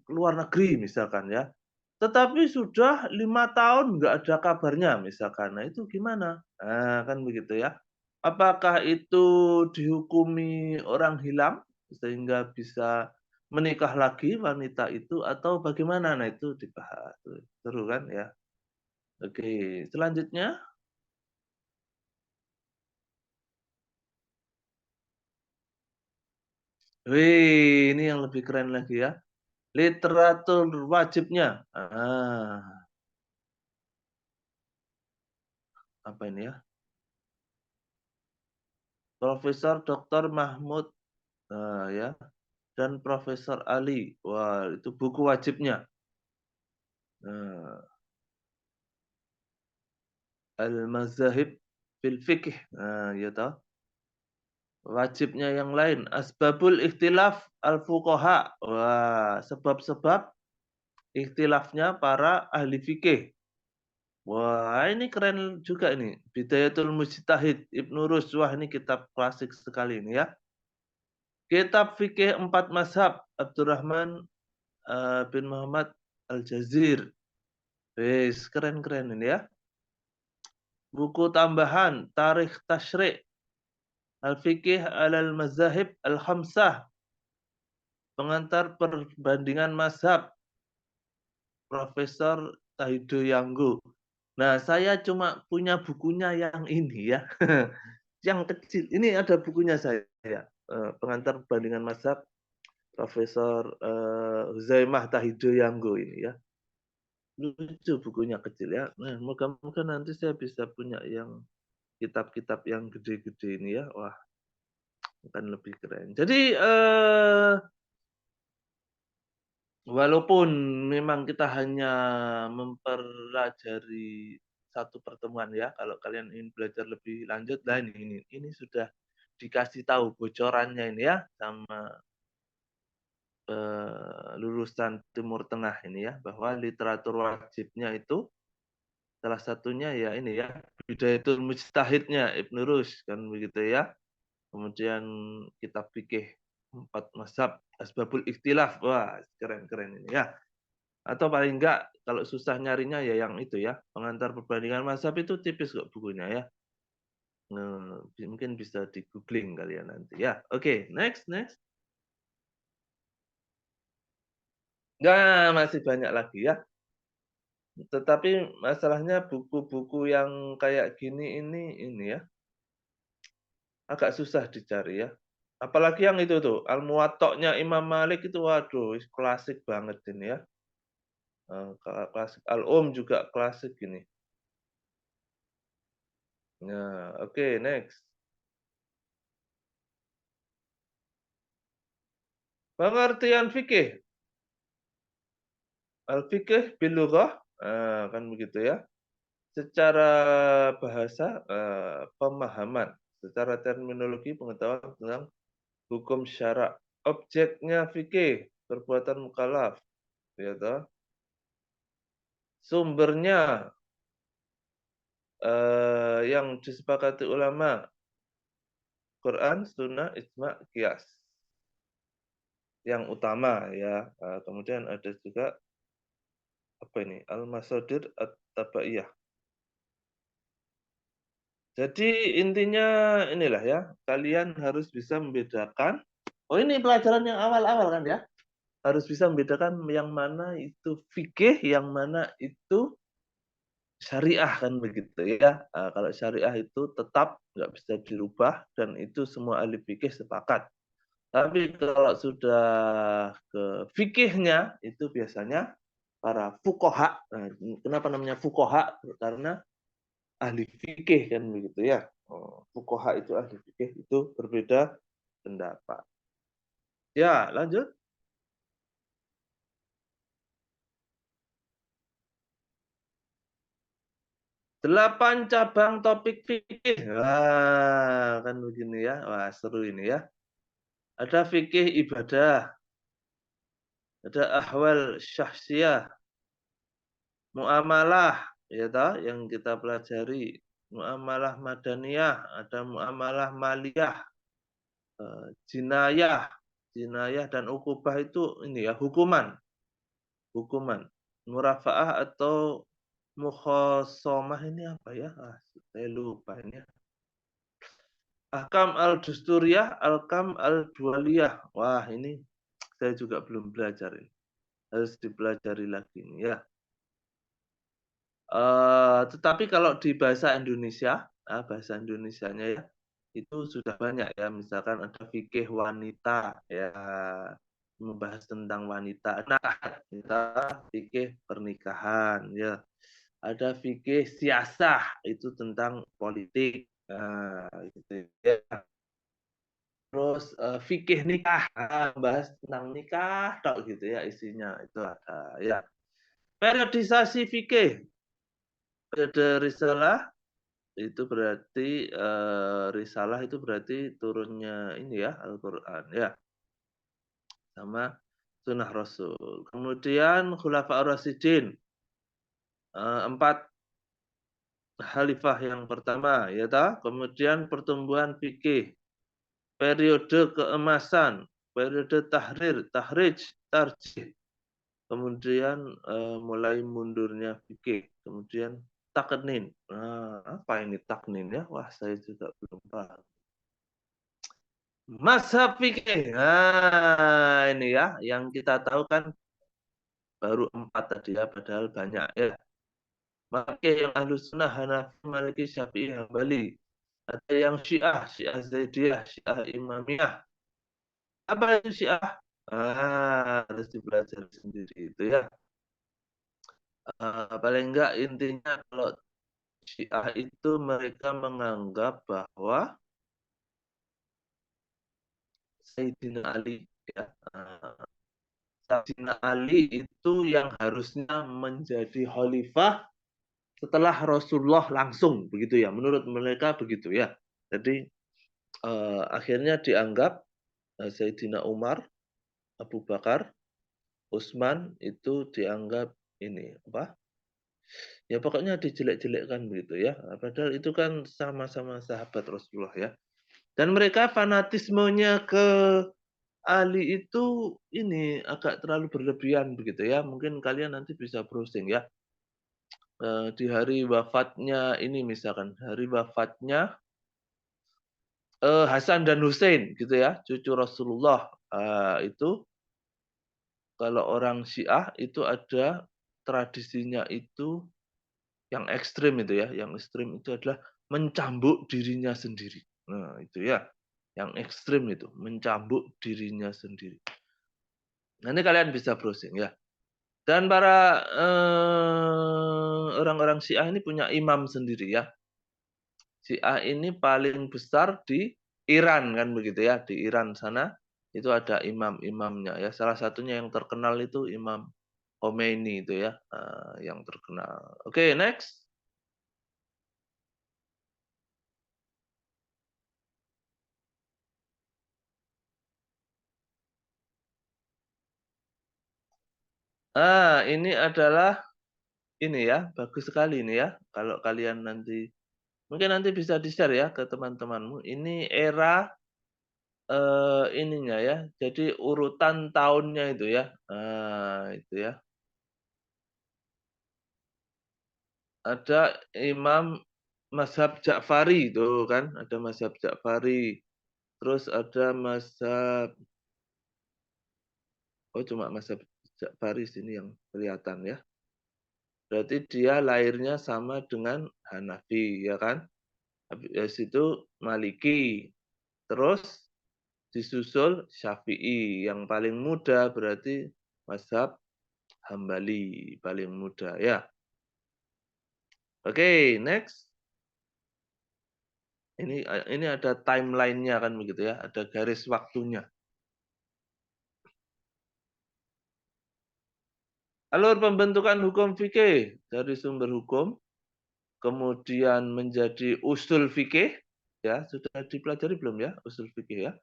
luar negeri misalkan ya. Tetapi sudah 5 tahun nggak ada kabarnya misalkan. Nah itu gimana? Nah kan begitu ya. Apakah itu dihukumi orang hilang sehingga bisa menikah lagi wanita itu atau bagaimana? Nah itu dibahas. Seru kan ya. Oke, selanjutnya. Wih, ini yang lebih keren lagi ya. Literatur wajibnya. Apa ini ya? Profesor Dr. Mahmud ya dan Profesor Ali. Wah, itu buku wajibnya. Al-Mazahib fil Fiqh. Ya toh. Wajibnya yang lain, asbabul ikhtilaf al-fuqaha. Wah, sebab-sebab ikhtilafnya para ahli fikih. Wah, ini keren juga ini. Bidayatul Mujtahid Ibnu Rus. Wah, ini kitab klasik sekali ini ya. Kitab fikih 4 mazhab Abdurrahman bin Muhammad Al-Jazir. Wis, keren-keren ini ya. Buku tambahan Tarikh Tasyri' Al-Fiqih Al-Mazahib Al-Khamsah. Pengantar perbandingan mazhab Profesor Tahido Yanggo. Nah, saya cuma punya bukunya yang ini ya. Yang kecil. Ini ada bukunya saya. Pengantar perbandingan mazhab Profesor Huzaimah Tahido Yanggo ini ya. Lucu bukunya kecil ya. Nah, moga-moga nanti saya bisa punya yang kitab-kitab yang gede-gede ini ya. Wah, akan lebih keren. Jadi walaupun memang kita hanya mempelajari satu pertemuan ya, kalau kalian ingin belajar lebih lanjut, nah ini sudah dikasih tahu bocorannya ini ya sama lulusan Timur Tengah ini ya, bahwa literatur wajibnya itu salah satunya ya ini ya, Bidayatul Mujtahidnya Ibnu Rus kan begitu ya. Kemudian kitab fikih 4 mazhab Asbabul Ikhtilaf. Wah, keren-keren ini ya. Atau paling enggak kalau susah nyarinya ya yang itu ya, pengantar perbandingan mazhab itu tipis kok bukunya ya. Mungkin bisa di googling kalian nanti ya. Oke, next. Nah, masih banyak lagi ya. Tetapi masalahnya buku-buku yang kayak gini ini ya, agak susah dicari ya. Apalagi yang itu tuh, Al-Muwatta'nya Imam Malik itu waduh, klasik banget ini ya. Klasik. Juga klasik ini. Nah, oke, next. Pengertian fikih. Al-fiqh bil lughah, kan begitu ya. Secara bahasa, pemahaman. Secara terminologi, pengetahuan tentang hukum syara. Objeknya fikih, perbuatan mukallaf. Ya toh. Sumbernya yang disepakati ulama. Quran, Sunnah, Ijma', Qiyas. Yang utama ya. Kemudian ada juga apa ini? Al-Masadir At-Tabaiyah. Jadi intinya inilah ya, kalian harus bisa membedakan. Oh ini pelajaran yang awal-awal kan ya. Harus bisa membedakan yang mana itu fikih, yang mana itu syariah kan begitu ya. Kalau syariah itu tetap nggak bisa dirubah dan itu semua ahli fikih sepakat. Tapi kalau sudah ke fikihnya itu biasanya para fuqaha. Nah, kenapa namanya fuqaha? Karena ahli fikih kan begitu ya. Fuqaha itu ahli fikih, itu berbeda pendapat. Ya, lanjut. Delapan cabang topik fikih. Wah, kan begini ya. Wah, seru ini ya. Ada fikih ibadah. Ada ahwal syahsiyah. Muamalah, ya toh, yang kita pelajari. Muamalah madaniyah, ada muamalah maliyah. Jinayah. Jinayah dan ukubah itu ini ya, hukuman. Hukuman. Murafaah atau mukhosomah ini apa ya? Saya lupa ini ya. Ahkam al-dusturiyah, ahkam al-dualiyah. Wah, ini saya juga belum belajar ini. Harus dipelajari lagi ini ya. Tetapi kalau di bahasa Indonesia, bahasa Indonesianya ya, itu sudah banyak ya. Misalkan ada fikih wanita ya, membahas tentang wanita. Nah, kita fikih pernikahan ya. Ada fikih siasah, itu tentang politik. Nah, gitu ya. Terus fikih nikah, bahas tentang nikah, tok gitu ya isinya itu ada ya. Periodisasi fikih, periode risalah itu berarti risalah itu berarti turunnya ini ya Al-Qur'an ya. Sama sunnah Rasul. Kemudian Khulafaur Rasyidin. 4 khalifah yang pertama ya ta. Kemudian pertumbuhan fikih. Periode keemasan, periode tahrir, tahrij, tarjih. Kemudian mulai mundurnya fikih. Kemudian taknin. Nah, apa ini taknin ya? Wah, saya juga belum paham. Mazhab fikih. Nah, ini ya yang kita tahu kan baru 4 tadi ya, padahal banyak ya. Maka yang Ahlus Sunnah, Hanafi, Maliki, Syafi'i, Hambali. Ada yang Syiah, Syiah Zaidiyah, Syiah Imamiyah. Apa itu Syiah? Harus dipelajari sendiri itu ya. Paling enggak intinya kalau Syiah itu mereka menganggap bahwa Sayyidina Ali ya, Sayyidina Ali itu yang harusnya menjadi khalifah setelah Rasulullah langsung begitu ya. Menurut mereka begitu ya. Jadi akhirnya dianggap Sayyidina Umar, Abu Bakar, Utsman itu dianggap ini apa? Ya pokoknya dijelek-jelekkan begitu ya. Padahal itu kan sama-sama sahabat Rasulullah ya. Dan mereka fanatismenya ke Ali itu ini agak terlalu berlebihan begitu ya. Mungkin kalian nanti bisa browsing ya. Di hari wafatnya ini misalkan hari wafatnya Hasan dan Hussein gitu ya, cucu Rasulullah. Itu kalau orang Syiah itu ada tradisinya itu yang ekstrim itu ya, yang ekstrim itu adalah mencambuk dirinya sendiri. Nah, itu ya. Yang ekstrim itu, mencambuk dirinya sendiri. Nanti kalian bisa browsing ya. Dan para orang-orang Syiah ini punya imam sendiri ya. Syiah ini paling besar di Iran kan begitu ya. Di Iran sana itu ada imam-imamnya ya. Salah satunya yang terkenal itu Imam Khomeini itu ya, yang terkenal. Oke, next. Ini adalah ini ya, bagus sekali ini ya. Kalau kalian nanti mungkin nanti bisa di-share ya ke teman-temanmu. Ini era ininya ya. Jadi urutan tahunnya itu ya. Itu ya. Ada Imam Mazhab Ja'fari itu kan, ada Mazhab Ja'fari. Terus ada Mazhab cuma Mazhab Ja'fari sini yang kelihatan ya. Berarti dia lahirnya sama dengan Hanafi ya kan? Habis itu Maliki. Terus disusul Syafi'i. Yang paling muda berarti Mazhab Hambali, paling muda ya. Oke, next. Ini ada timeline-nya kan begitu ya, ada garis waktunya. Alur pembentukan hukum fikih dari sumber hukum, kemudian menjadi usul fikih, ya sudah dipelajari belum ya usul fikih ya?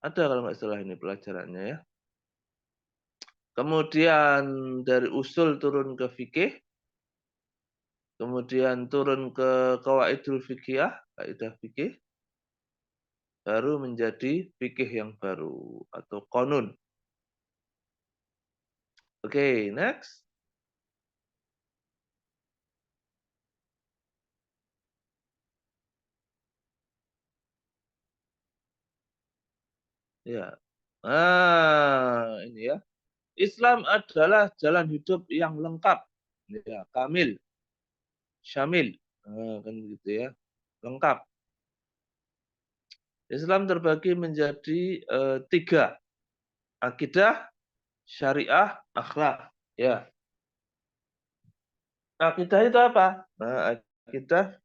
Ada kalau nggak salah ini pelajarannya ya. Kemudian dari usul turun ke fikih, kemudian turun ke qawaidul fikih, kaidah fikih, baru menjadi fikih yang baru atau qanun. Oke, next. Ya. Ini ya. Islam adalah jalan hidup yang lengkap. Ya, kamil. Syamil. Kan begitu ya. Lengkap. Islam terbagi menjadi 3. Akidah, syariah, akhlak. Ya. Akidah itu apa? Nah, akidah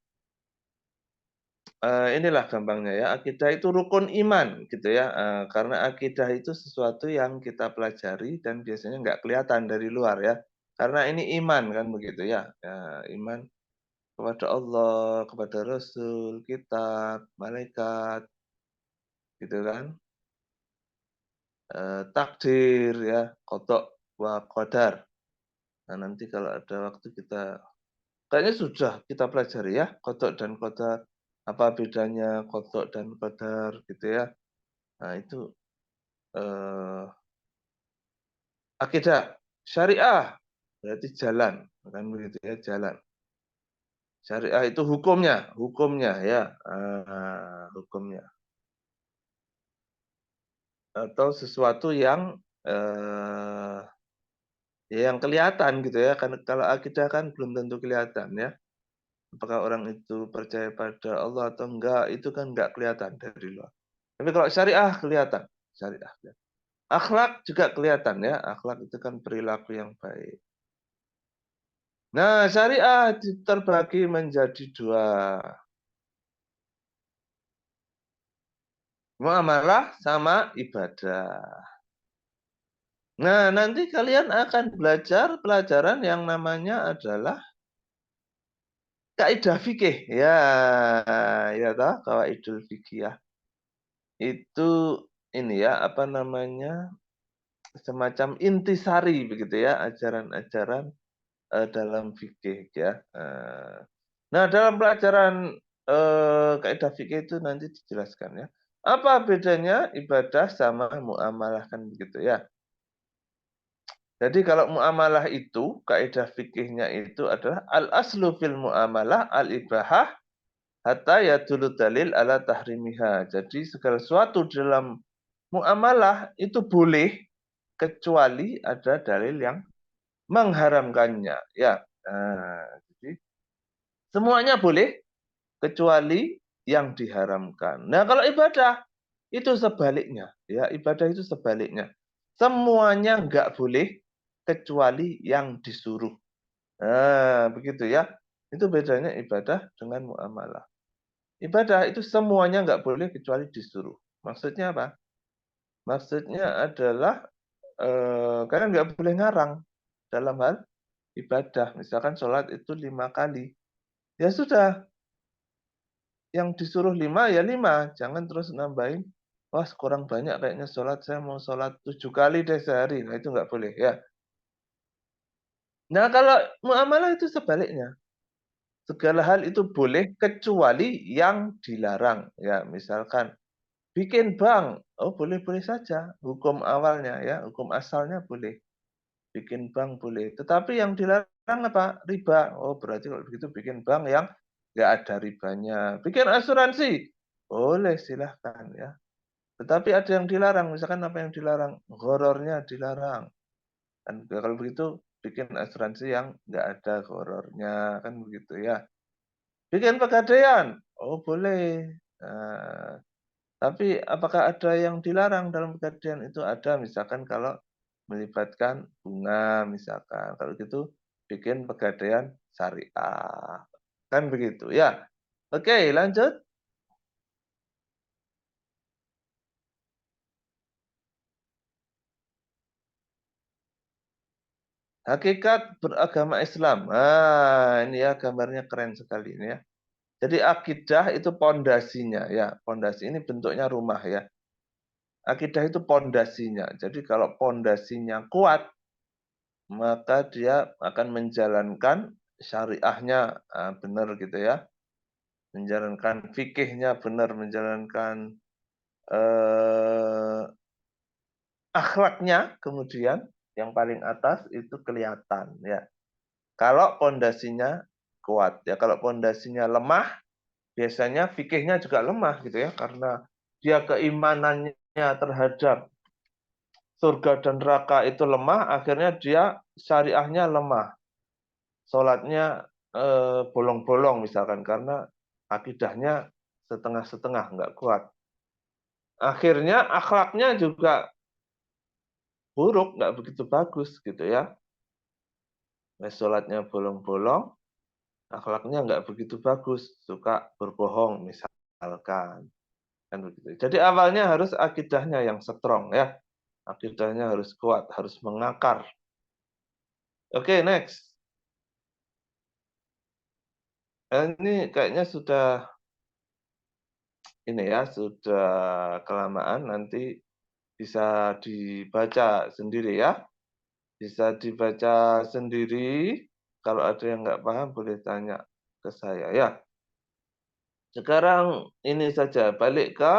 inilah gampangnya ya. Akidah itu rukun iman gitu ya. Karena akidah itu sesuatu yang kita pelajari dan biasanya nggak kelihatan dari luar ya. Karena ini iman kan begitu ya. Iman kepada Allah, kepada Rasul, kitab, malaikat, gitu kan. Takdir ya, qada wa qadar. Nah, nanti kalau ada waktu kita kayaknya sudah kita pelajari ya, qada dan qadar. Apa bedanya qada dan qadar gitu ya. Nah, itu akidah. Syariah berarti jalan, kan begitu ya, jalan. Syariah itu hukumnya ya, hukumnya. Atau sesuatu yang yang kelihatan gitu ya. Karena kalau akidah kan belum tentu kelihatan ya. Apakah orang itu percaya pada Allah atau enggak, itu kan enggak kelihatan dari luar. Tapi kalau syariah kelihatan, syariah. Akhlak juga kelihatan ya, akhlak itu kan perilaku yang baik. Nah, syariah terbagi menjadi 2. Muamalah sama ibadah. Nah, nanti kalian akan belajar pelajaran yang namanya adalah kaidah fikih. Ya toh, qawaidul fikih ya. Itu ini ya, apa namanya? Semacam intisari begitu ya, ajaran-ajaran dalam fikih ya. Nah, dalam pelajaran kaidah fikih itu nanti dijelaskan ya. Apa bedanya ibadah sama muamalah kan begitu ya. Jadi kalau muamalah itu, kaidah fikihnya itu adalah al-aslu fil muamalah al-ibahah hatta yadullu dalil ala tahrimiha. Jadi segala sesuatu dalam muamalah itu boleh kecuali ada dalil yang mengharamkannya. Ya, jadi semuanya boleh kecuali yang diharamkan. Nah, kalau ibadah itu sebaliknya. Ya, ibadah itu sebaliknya. Semuanya enggak boleh kecuali yang disuruh. Nah, begitu ya. Itu bedanya ibadah dengan muamalah. Ibadah itu semuanya enggak boleh kecuali disuruh. Maksudnya apa? Maksudnya adalah kalian enggak boleh ngarang dalam hal ibadah. Misalkan sholat itu 5 kali. Ya sudah. Yang disuruh 5 ya 5. Jangan terus nambahin. Wah, kurang banyak kayaknya sholat. Saya mau sholat 7 kali deh sehari. Nah, itu enggak boleh ya. Nah, kalau muamalah itu sebaliknya. Segala hal itu boleh kecuali yang dilarang. Ya, misalkan bikin bank. Oh, boleh-boleh saja. Hukum awalnya ya, hukum asalnya boleh. Bikin bank boleh. Tetapi yang dilarang apa? Riba. Oh, berarti kalau begitu bikin bank yang nggak ada ribanya. Bikin asuransi. Boleh, silahkan ya. Tetapi ada yang dilarang. Misalkan apa yang dilarang? Horornya dilarang. Dan kalau begitu bikin asuransi yang nggak ada horornya, kan begitu ya. Bikin pegadaian, oh boleh. Nah, tapi apakah ada yang dilarang dalam pegadaian itu? Ada, misalkan kalau melibatkan bunga misalkan. Kalau gitu bikin pegadaian syariah. Kan begitu ya. Oke, lanjut. Hakikat beragama Islam. Nah, ini ya gambarnya keren sekali ini ya. Jadi akidah itu pondasinya ya. Pondasi ini bentuknya rumah ya. Akidah itu pondasinya. Jadi kalau pondasinya kuat, maka dia akan menjalankan syariahnya benar gitu ya. Menjalankan fikihnya benar, menjalankan akhlaknya kemudian yang paling atas itu kelihatan ya. Kalau pondasinya kuat ya, kalau pondasinya lemah, biasanya fikihnya juga lemah gitu ya, karena dia keimanannya terhadap surga dan neraka itu lemah, akhirnya dia syariahnya lemah, sholatnya bolong-bolong misalkan karena akidahnya setengah-setengah nggak kuat. Akhirnya akhlaknya juga buruk, nggak begitu bagus gitu ya. Sholatnya bolong-bolong, akhlaknya nggak begitu bagus, suka berbohong misalkan. Kan begitu. Jadi awalnya harus akidahnya yang strong ya. Akidahnya harus kuat, harus mengakar. Oke, next. Ini kayaknya sudah ini ya, sudah kelamaan, nanti bisa dibaca sendiri ya. Bisa dibaca sendiri. Kalau ada yang nggak paham boleh tanya ke saya ya. Sekarang ini saja, balik ke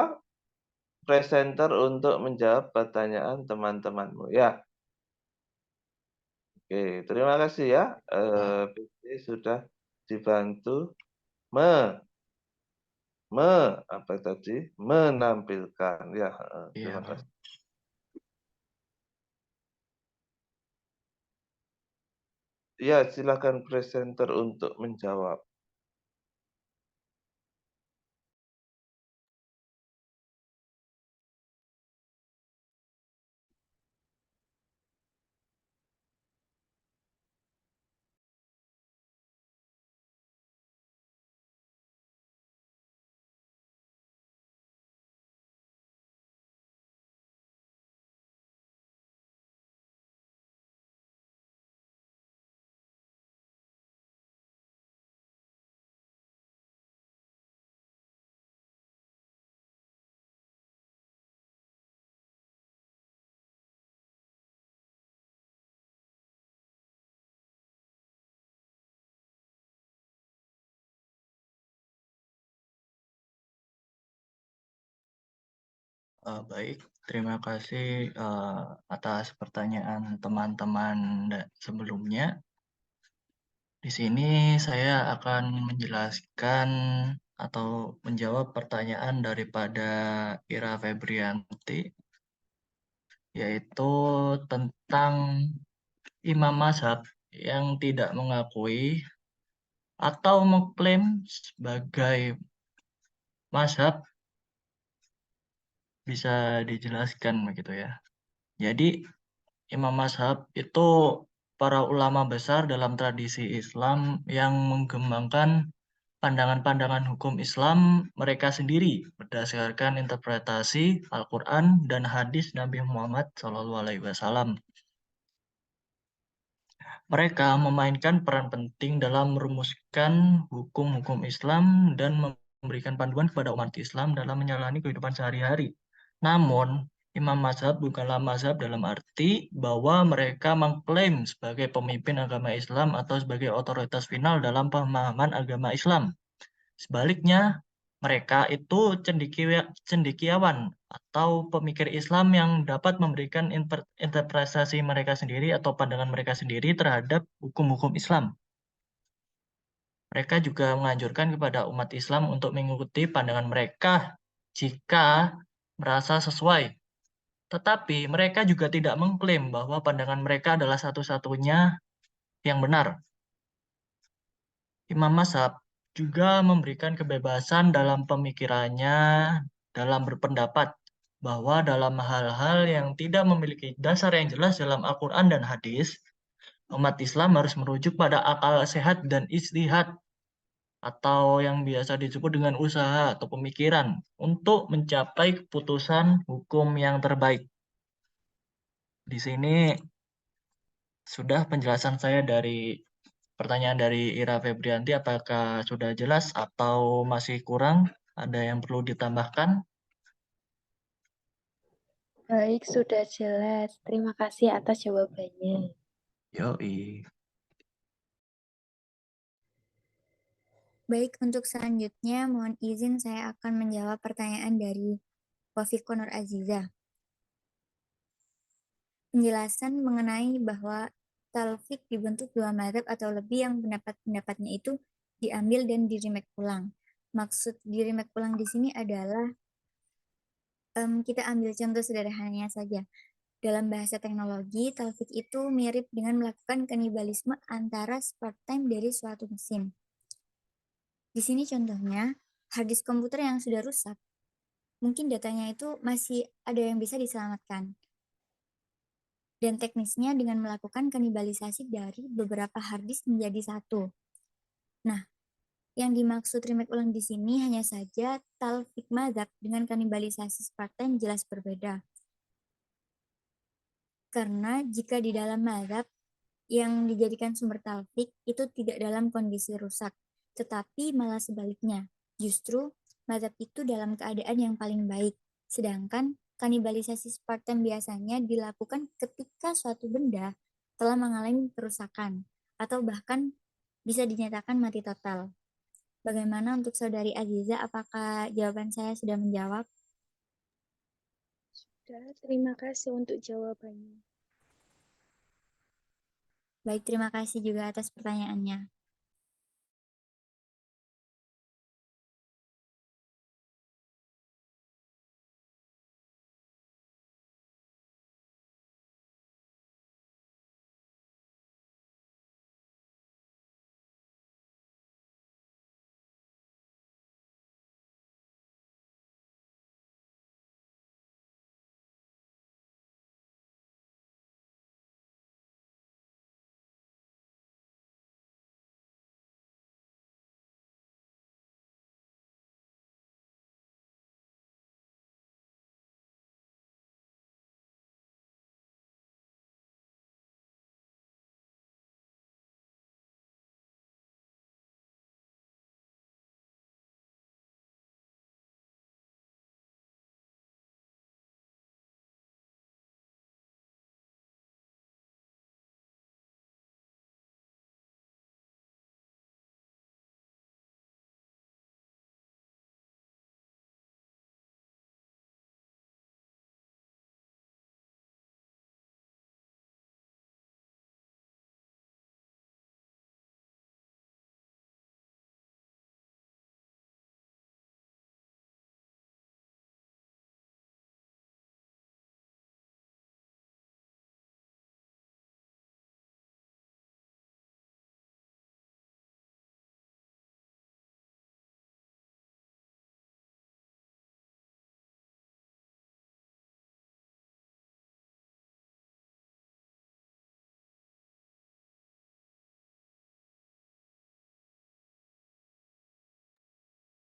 presenter untuk menjawab pertanyaan teman-temanmu ya. Oke, terima kasih ya. PC sudah dibantu apa tadi? Menampilkan ya. Terima kasih. Ya, silakan presenter untuk menjawab. Baik, terima kasih atas pertanyaan teman-teman sebelumnya. Di sini saya akan menjelaskan atau menjawab pertanyaan daripada Ira Febrianti, yaitu tentang imam mazhab yang tidak mengakui atau mengklaim sebagai mazhab. Bisa dijelaskan begitu ya. Jadi imam mazhab itu para ulama besar dalam tradisi Islam yang mengembangkan pandangan-pandangan hukum Islam mereka sendiri berdasarkan interpretasi Al-Quran dan hadis Nabi Muhammad SAW. Mereka memainkan peran penting dalam merumuskan hukum-hukum Islam dan memberikan panduan kepada umat Islam dalam menjalani kehidupan sehari-hari. Namun, imam mazhab bukanlah mazhab dalam arti bahwa mereka mengklaim sebagai pemimpin agama Islam atau sebagai otoritas final dalam pemahaman agama Islam. Sebaliknya, mereka itu cendekiawan atau pemikir Islam yang dapat memberikan interpretasi mereka sendiri atau pandangan mereka sendiri terhadap hukum-hukum Islam. Mereka juga menganjurkan kepada umat Islam untuk mengikuti pandangan mereka jika merasa sesuai. Tetapi mereka juga tidak mengklaim bahwa pandangan mereka adalah satu-satunya yang benar. Imam mazhab juga memberikan kebebasan dalam pemikirannya dalam berpendapat. bahwa dalam hal-hal yang tidak memiliki dasar yang jelas dalam Al-Quran dan hadis, umat Islam harus merujuk pada akal sehat dan ijtihad atau yang biasa disebut dengan usaha atau pemikiran untuk mencapai keputusan hukum yang terbaik. Di sini sudah penjelasan saya dari pertanyaan dari Ira Febrianti. Apakah sudah jelas atau masih kurang? Ada yang perlu ditambahkan? Baik, sudah jelas. Terima kasih atas jawabannya. Yoi. Baik, untuk selanjutnya mohon izin saya akan menjawab pertanyaan dari Wafiq Nur Azizah. Penjelasan mengenai bahwa talfik dibentuk dua mazhab atau lebih yang pendapat-pendapatnya itu diambil dan di-remake ulang. Maksud di-remake ulang di sini adalah kita ambil contoh sederhananya saja. Dalam bahasa teknologi, talfik itu mirip dengan melakukan kanibalisme antara part time dari suatu mesin. Di sini contohnya, hard disk komputer yang sudah rusak, mungkin datanya itu masih ada yang bisa diselamatkan. Dan teknisnya dengan melakukan kanibalisasi dari beberapa hard disk menjadi satu. Nah, yang dimaksud remake ulang di sini hanya saja talfik mazhab dengan kanibalisasi Spartan jelas berbeda. Karena jika di dalam mazhab yang dijadikan sumber talfik itu tidak dalam kondisi rusak, tetapi malah sebaliknya. Justru mazhab itu dalam keadaan yang paling baik, sedangkan kanibalisasi Spartan biasanya dilakukan ketika suatu benda telah mengalami kerusakan atau bahkan bisa dinyatakan mati total. Bagaimana untuk Saudari Aziza, apakah jawaban saya sudah menjawab? Sudah, terima kasih untuk jawabannya. Baik, terima kasih juga atas pertanyaannya.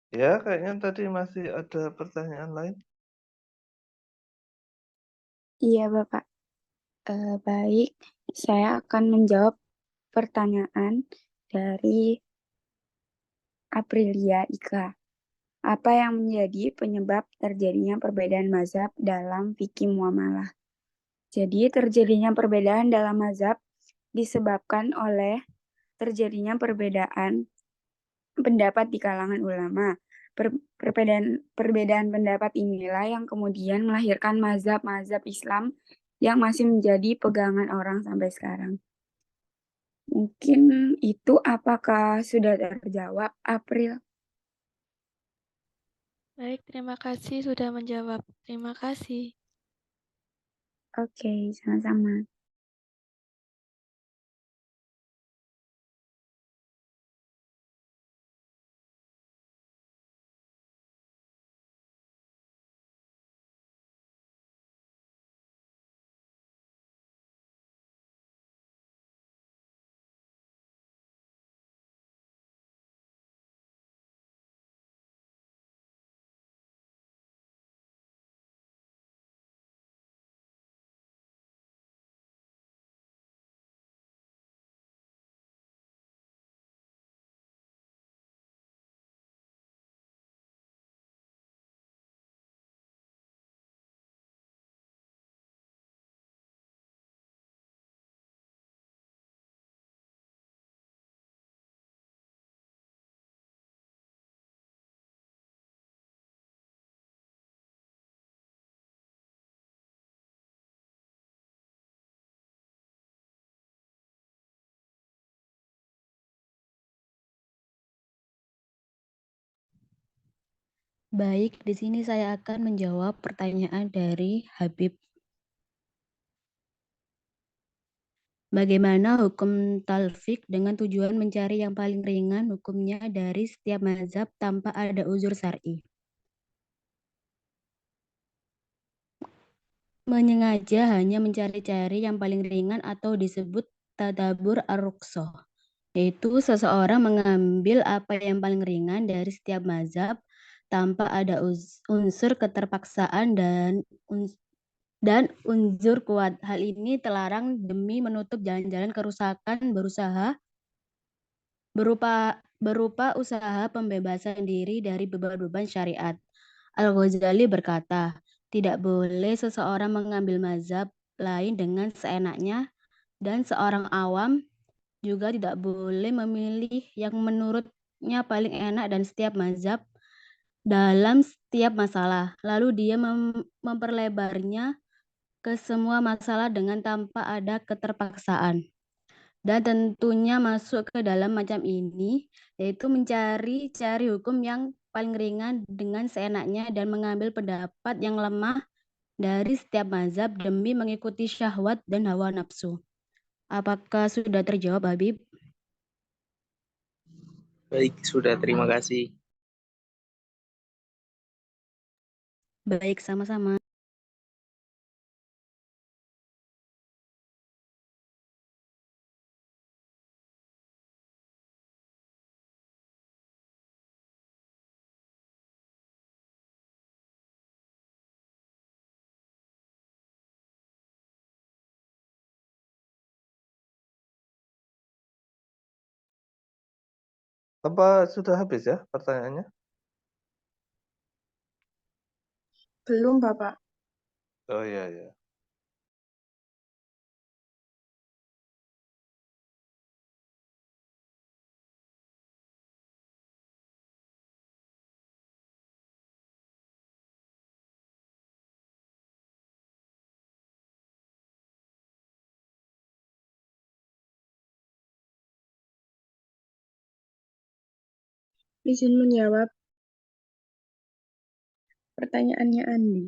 Ya, kayaknya tadi masih ada pertanyaan lain. Iya, Bapak. Baik, saya akan menjawab pertanyaan dari Aprilia Ika. Apa yang menjadi penyebab terjadinya perbedaan mazhab dalam fikih muamalah? Jadi, terjadinya perbedaan dalam mazhab disebabkan oleh terjadinya perbedaan pendapat di kalangan ulama. Perbedaan pendapat inilah yang kemudian melahirkan mazhab-mazhab Islam yang masih menjadi pegangan orang sampai sekarang. Mungkin itu apakah sudah terjawab, April? Baik, terima kasih sudah menjawab. Terima kasih. Oke, sama-sama. Baik, di sini saya akan menjawab pertanyaan dari Habib. Bagaimana hukum talfik dengan tujuan mencari yang paling ringan hukumnya dari setiap mazhab tanpa ada uzur syar'i? Menyengaja hanya mencari-cari yang paling ringan atau disebut tadabur ar-ruqsah, yaitu seseorang mengambil apa yang paling ringan dari setiap mazhab tanpa ada unsur keterpaksaan dan unsur kuat. Hal ini terlarang demi menutup jalan-jalan kerusakan berupa usaha pembebasan diri dari beban-beban syariat. Al-Ghazali berkata, tidak boleh seseorang mengambil mazhab lain dengan seenaknya, dan seorang awam juga tidak boleh memilih yang menurutnya paling enak dan setiap mazhab dalam setiap masalah. Lalu dia memperlebarnya ke semua masalah dengan tanpa ada keterpaksaan. Dan tentunya masuk ke dalam macam ini, yaitu mencari hukum yang paling ringan dengan seenaknya dan mengambil pendapat yang lemah dari setiap mazhab demi mengikuti syahwat dan hawa nafsu. Apakah sudah terjawab, Habib? Baik, sudah. Terima kasih. Baik, sama-sama. Apa sudah habis ya pertanyaannya? Belum, Bapak. Oh iya, ya. Izin menjawab pertanyaannya Andi.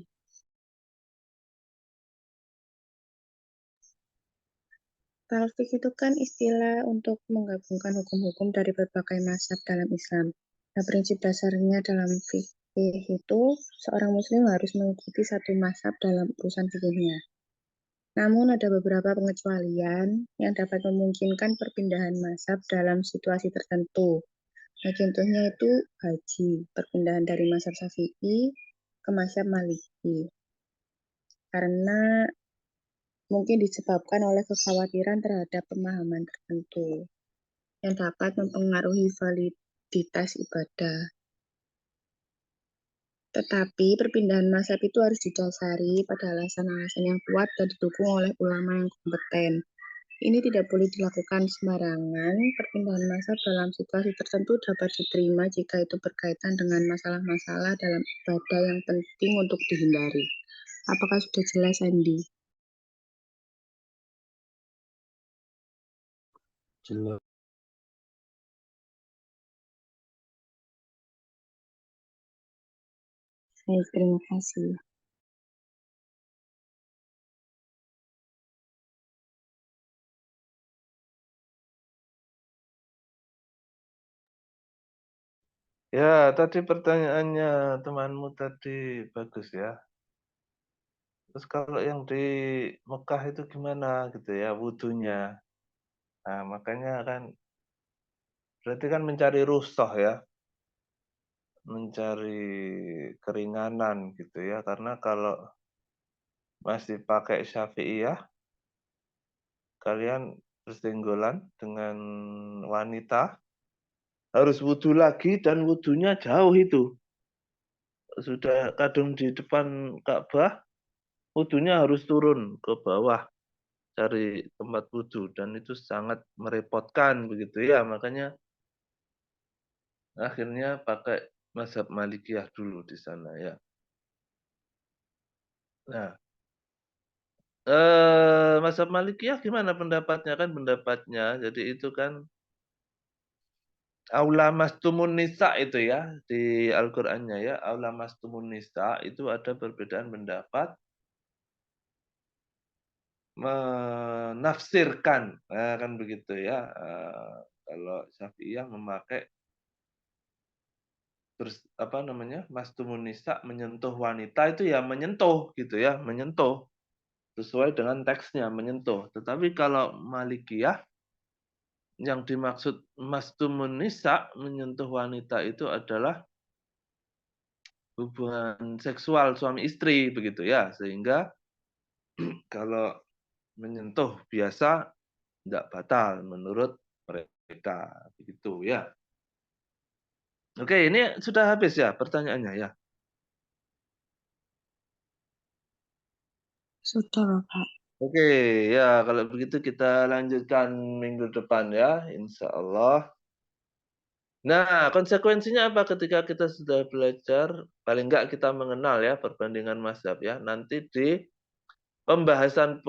Talfik itu kan istilah untuk menggabungkan hukum-hukum dari berbagai mazhab dalam Islam. Nah, prinsip dasarnya dalam fikih itu, seorang muslim harus mengikuti satu mazhab dalam urusan fikihnya. Namun ada beberapa pengecualian yang dapat memungkinkan perpindahan mazhab dalam situasi tertentu. Nah, contohnya itu haji, perpindahan dari mazhab Syafi'i ke mazhab Maliki. Karena mungkin disebabkan oleh kekhawatiran terhadap pemahaman tertentu yang dapat mempengaruhi validitas ibadah. Tetapi perpindahan mazhab itu harus didasari pada alasan-alasan yang kuat dan didukung oleh ulama yang kompeten. Ini tidak boleh dilakukan sembarangan. Perpindahan mazhab dalam situasi tertentu dapat diterima jika itu berkaitan dengan masalah-masalah dalam ibadah yang penting untuk dihindari. Apakah sudah jelas, Andi? Jelas. Baik, terima kasih. Ya, tadi pertanyaannya temanmu tadi bagus ya. Terus kalau yang di Mekah itu gimana gitu ya wudunya? Nah, makanya kan berarti kan mencari rukhsah ya. Mencari keringanan gitu ya. Karena kalau masih pakai Syafi'iyah, kalian bersenggolan dengan wanita, harus wudhu lagi dan wudhunya jauh itu. Sudah kadung di depan Ka'bah, wudhunya harus turun ke bawah cari tempat wudhu dan itu sangat merepotkan begitu ya, makanya akhirnya pakai mazhab Malikiyah dulu di sana ya. Nah, mazhab Malikiyah gimana pendapatnya? Kan pendapatnya jadi itu kan aula mastumun nisa itu ya di Al-Qur'annya ya, aula mastumun nisa itu ada perbedaan pendapat menafsirkan, nah, kan begitu ya. Kalau Syafi'iyah memakai terus apa namanya, mastumun nisa menyentuh wanita itu ya menyentuh gitu ya, menyentuh sesuai dengan teksnya menyentuh. Tetapi kalau Malikiyah yang dimaksud mastumun nisa menyentuh wanita itu adalah hubungan seksual suami istri begitu ya, sehingga kalau menyentuh biasa tidak batal menurut mereka begitu ya. Oke, ini sudah habis ya pertanyaannya ya. Sudah, Bapak. Oke, ya kalau begitu kita lanjutkan minggu depan ya, insya Allah. Nah, konsekuensinya apa ketika kita sudah belajar, paling enggak kita mengenal ya perbandingan mazhab ya. Nanti di pembahasan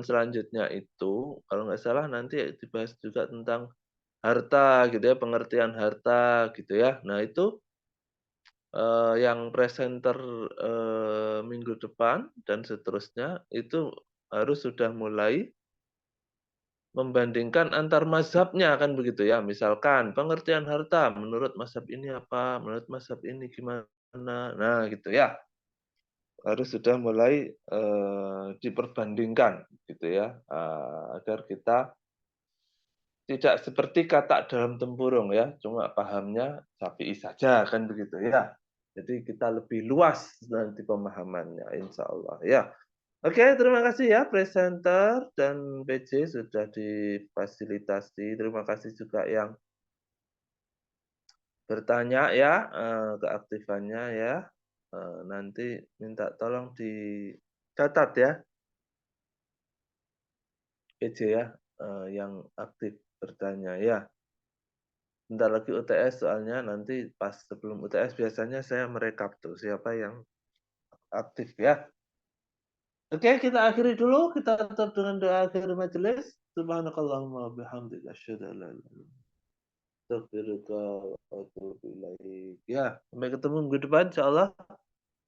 selanjutnya itu, kalau nggak salah nanti dibahas juga tentang harta gitu ya, pengertian harta gitu ya. Nah itu yang presenter minggu depan dan seterusnya itu harus sudah mulai membandingkan antar mazhabnya kan begitu ya. Misalkan pengertian harta menurut mazhab ini apa, menurut mazhab ini gimana. Nah gitu ya. Harus sudah mulai diperbandingkan gitu ya. Agar kita tidak seperti kata dalam tempurung ya, cuma pahamnya Syafi'i saja kan begitu ya. Jadi kita lebih luas nanti pemahamannya insya Allah ya. Oke, terima kasih ya presenter dan PJ sudah difasilitasi. Terima kasih juga yang bertanya ya, keaktifannya ya. Nanti minta tolong dicatat ya, PJ ya, yang aktif bertanya ya. Bentar lagi UTS soalnya nanti pas sebelum UTS biasanya saya merekap tuh siapa yang aktif ya. Oke, kita akhiri dulu. Kita tutup dengan doa akhir majelis. Subhanakallahumma bihamdika asyhadu an la ilaha illa anta astaghfiruka wa atubu ilaik. Ya, sampai ketemu minggu depan insyaallah.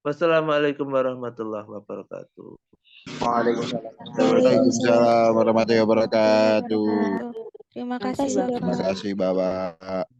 Wassalamualaikum warahmatullahi wabarakatuh. Waalaikumsalam warahmatullahi wabarakatuh. Terima kasih, Bapak. Terima kasih, Bapak.